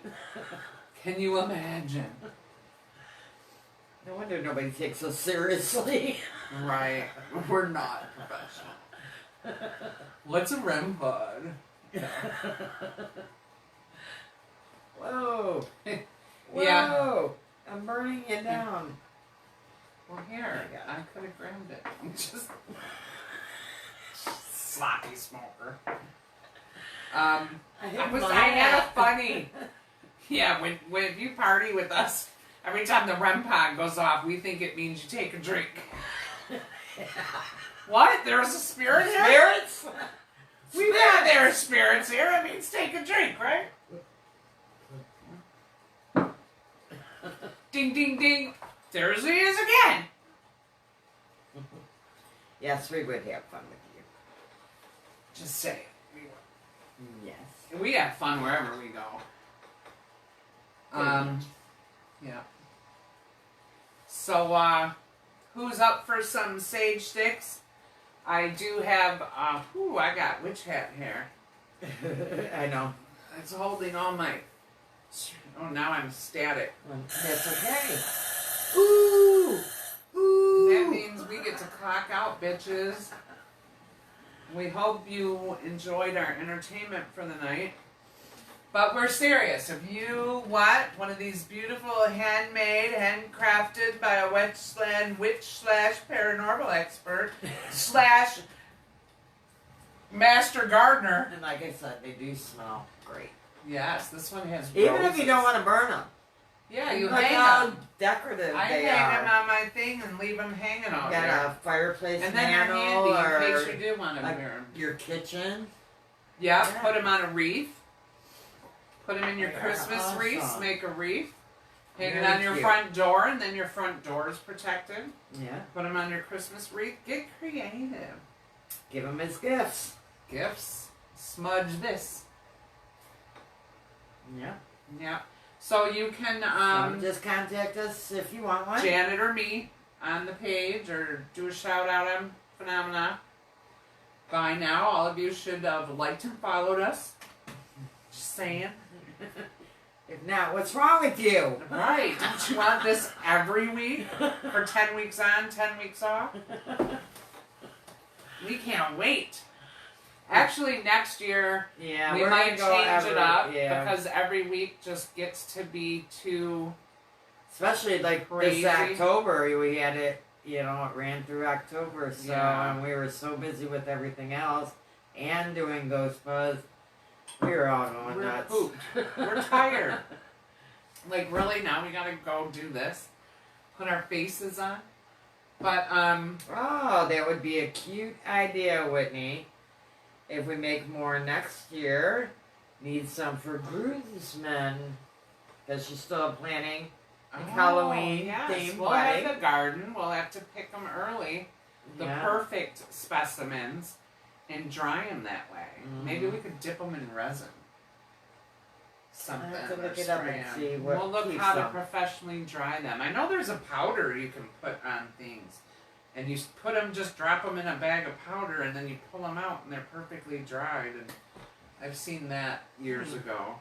Can you imagine? No wonder nobody takes us seriously. Right. We're not professional. What's a REM pod? Whoa. Whoa. Yeah. I'm burning it down. Well, here, I could have grabbed it. I'm just sloppy smoker. I had a funny. Yeah, when you party with us, every time the REM pod goes off, we think it means you take a drink. What? There's a spirit here? Spirits? We've had there are spirits here. It means take a drink, right? Ding, ding, ding. There he is again. Yes, we would have fun with you. Just say it. We would. Yes. We have fun wherever we go. Yeah. So, who's up for some sage sticks? I do have, I got witch hat hair. I know. It's holding all my, oh, now I'm static. That's okay. Ooh! Ooh! That means we get to clock out, bitches. We hope you enjoyed our entertainment for the night. But we're serious. If you want one of these beautiful handmade, handcrafted by a witch/paranormal expert / master gardener. And like I said, they do smell great. Yes, this one has Even roses. if you don't want to burn them. Yeah, you Look hang how them. decorative I they hang are. them on my thing and leave them hanging out Got there. a fireplace And then they're mantle handy in or case you do want to like wear them. your kitchen. Yeah, Yeah. put them on a wreath. Put them in your They are Christmas awesome. wreaths. Make a wreath. Hang it Very on your cute. front door, and then your front door is protected. Yeah. Put them on your Christmas wreath. Get creative. Give them as gifts. Gifts. Smudge this. Yeah. Yeah. So you can So just contact us if you want one. Janet or me on the page, or do a shout out on Phenomena. By now, all of you should have liked and followed us. Just saying. If not, what's wrong with you? Right. Don't you want this every week? For 10 weeks on, 10 weeks off? We can't wait. Actually, next year, Yeah, we we're might gonna go change it up yeah. because every week just gets to be too... Especially like crazy. this October, we had it, you know, it ran through October, so, Yeah. and we were so busy with everything else and doing Ghost Buzz, we were all going We're nuts. pooped. We're tired. Like, really, now we gotta go do this? Put our faces on? But, Oh, that would be a cute idea, Whitney. If we make more next year, need some for groomsmen, because she's still planning a Halloween themed we'll wedding. have the garden. We'll have to pick them early. The Yeah. perfect specimens and dry them that way. Maybe we could dip them in resin. Something. I have to or look it up spray and 'em. see what We'll look keeps how to them. professionally dry them. I know there's a powder you can put on things. And you put them, just drop them in a bag of powder, and then you pull them out, and they're perfectly dried. And I've seen that years ago.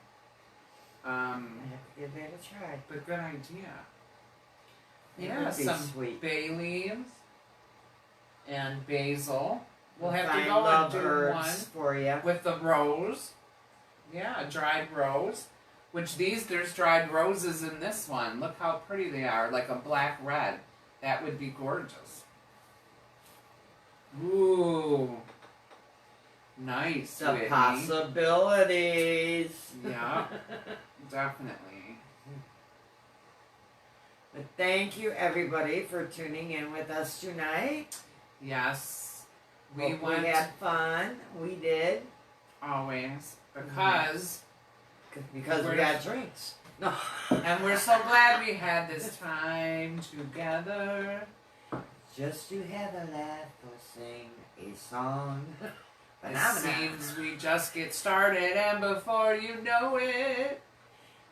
I have to give that a try. But good idea. It Yeah, would be some sweet. bay leaves and basil. We'll have to Find go and love do herbs one for you. with the rose. Yeah, a dried rose. Which there's dried roses in this one. Look how pretty they are, like a black red. That would be gorgeous. Ooh. Nice, The Whitney. possibilities. Yeah, definitely. But thank you, everybody, for tuning in with us tonight. Yes. Hope we had fun. We did. Always. Because Because we We're- got drinks. No. and we're so glad we had this time together. Just to have a laugh or sing a song. It Phenomenal. seems we just get started, and before you know it,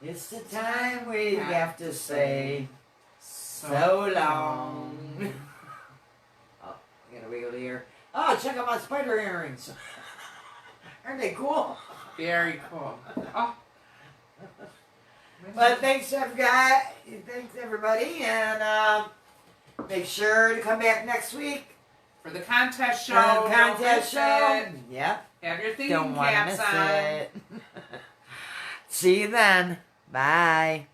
It's the time we have to say so long. Oh, I got a wiggle ear. Oh, check out my spider earrings. Aren't they cool? Very cool. Oh. But thanks, everybody, and make sure to come back next week For the contest show. for the don't contest miss show. it. Yep. Have your thinking Don't want to caps miss on. it. See you then. Bye.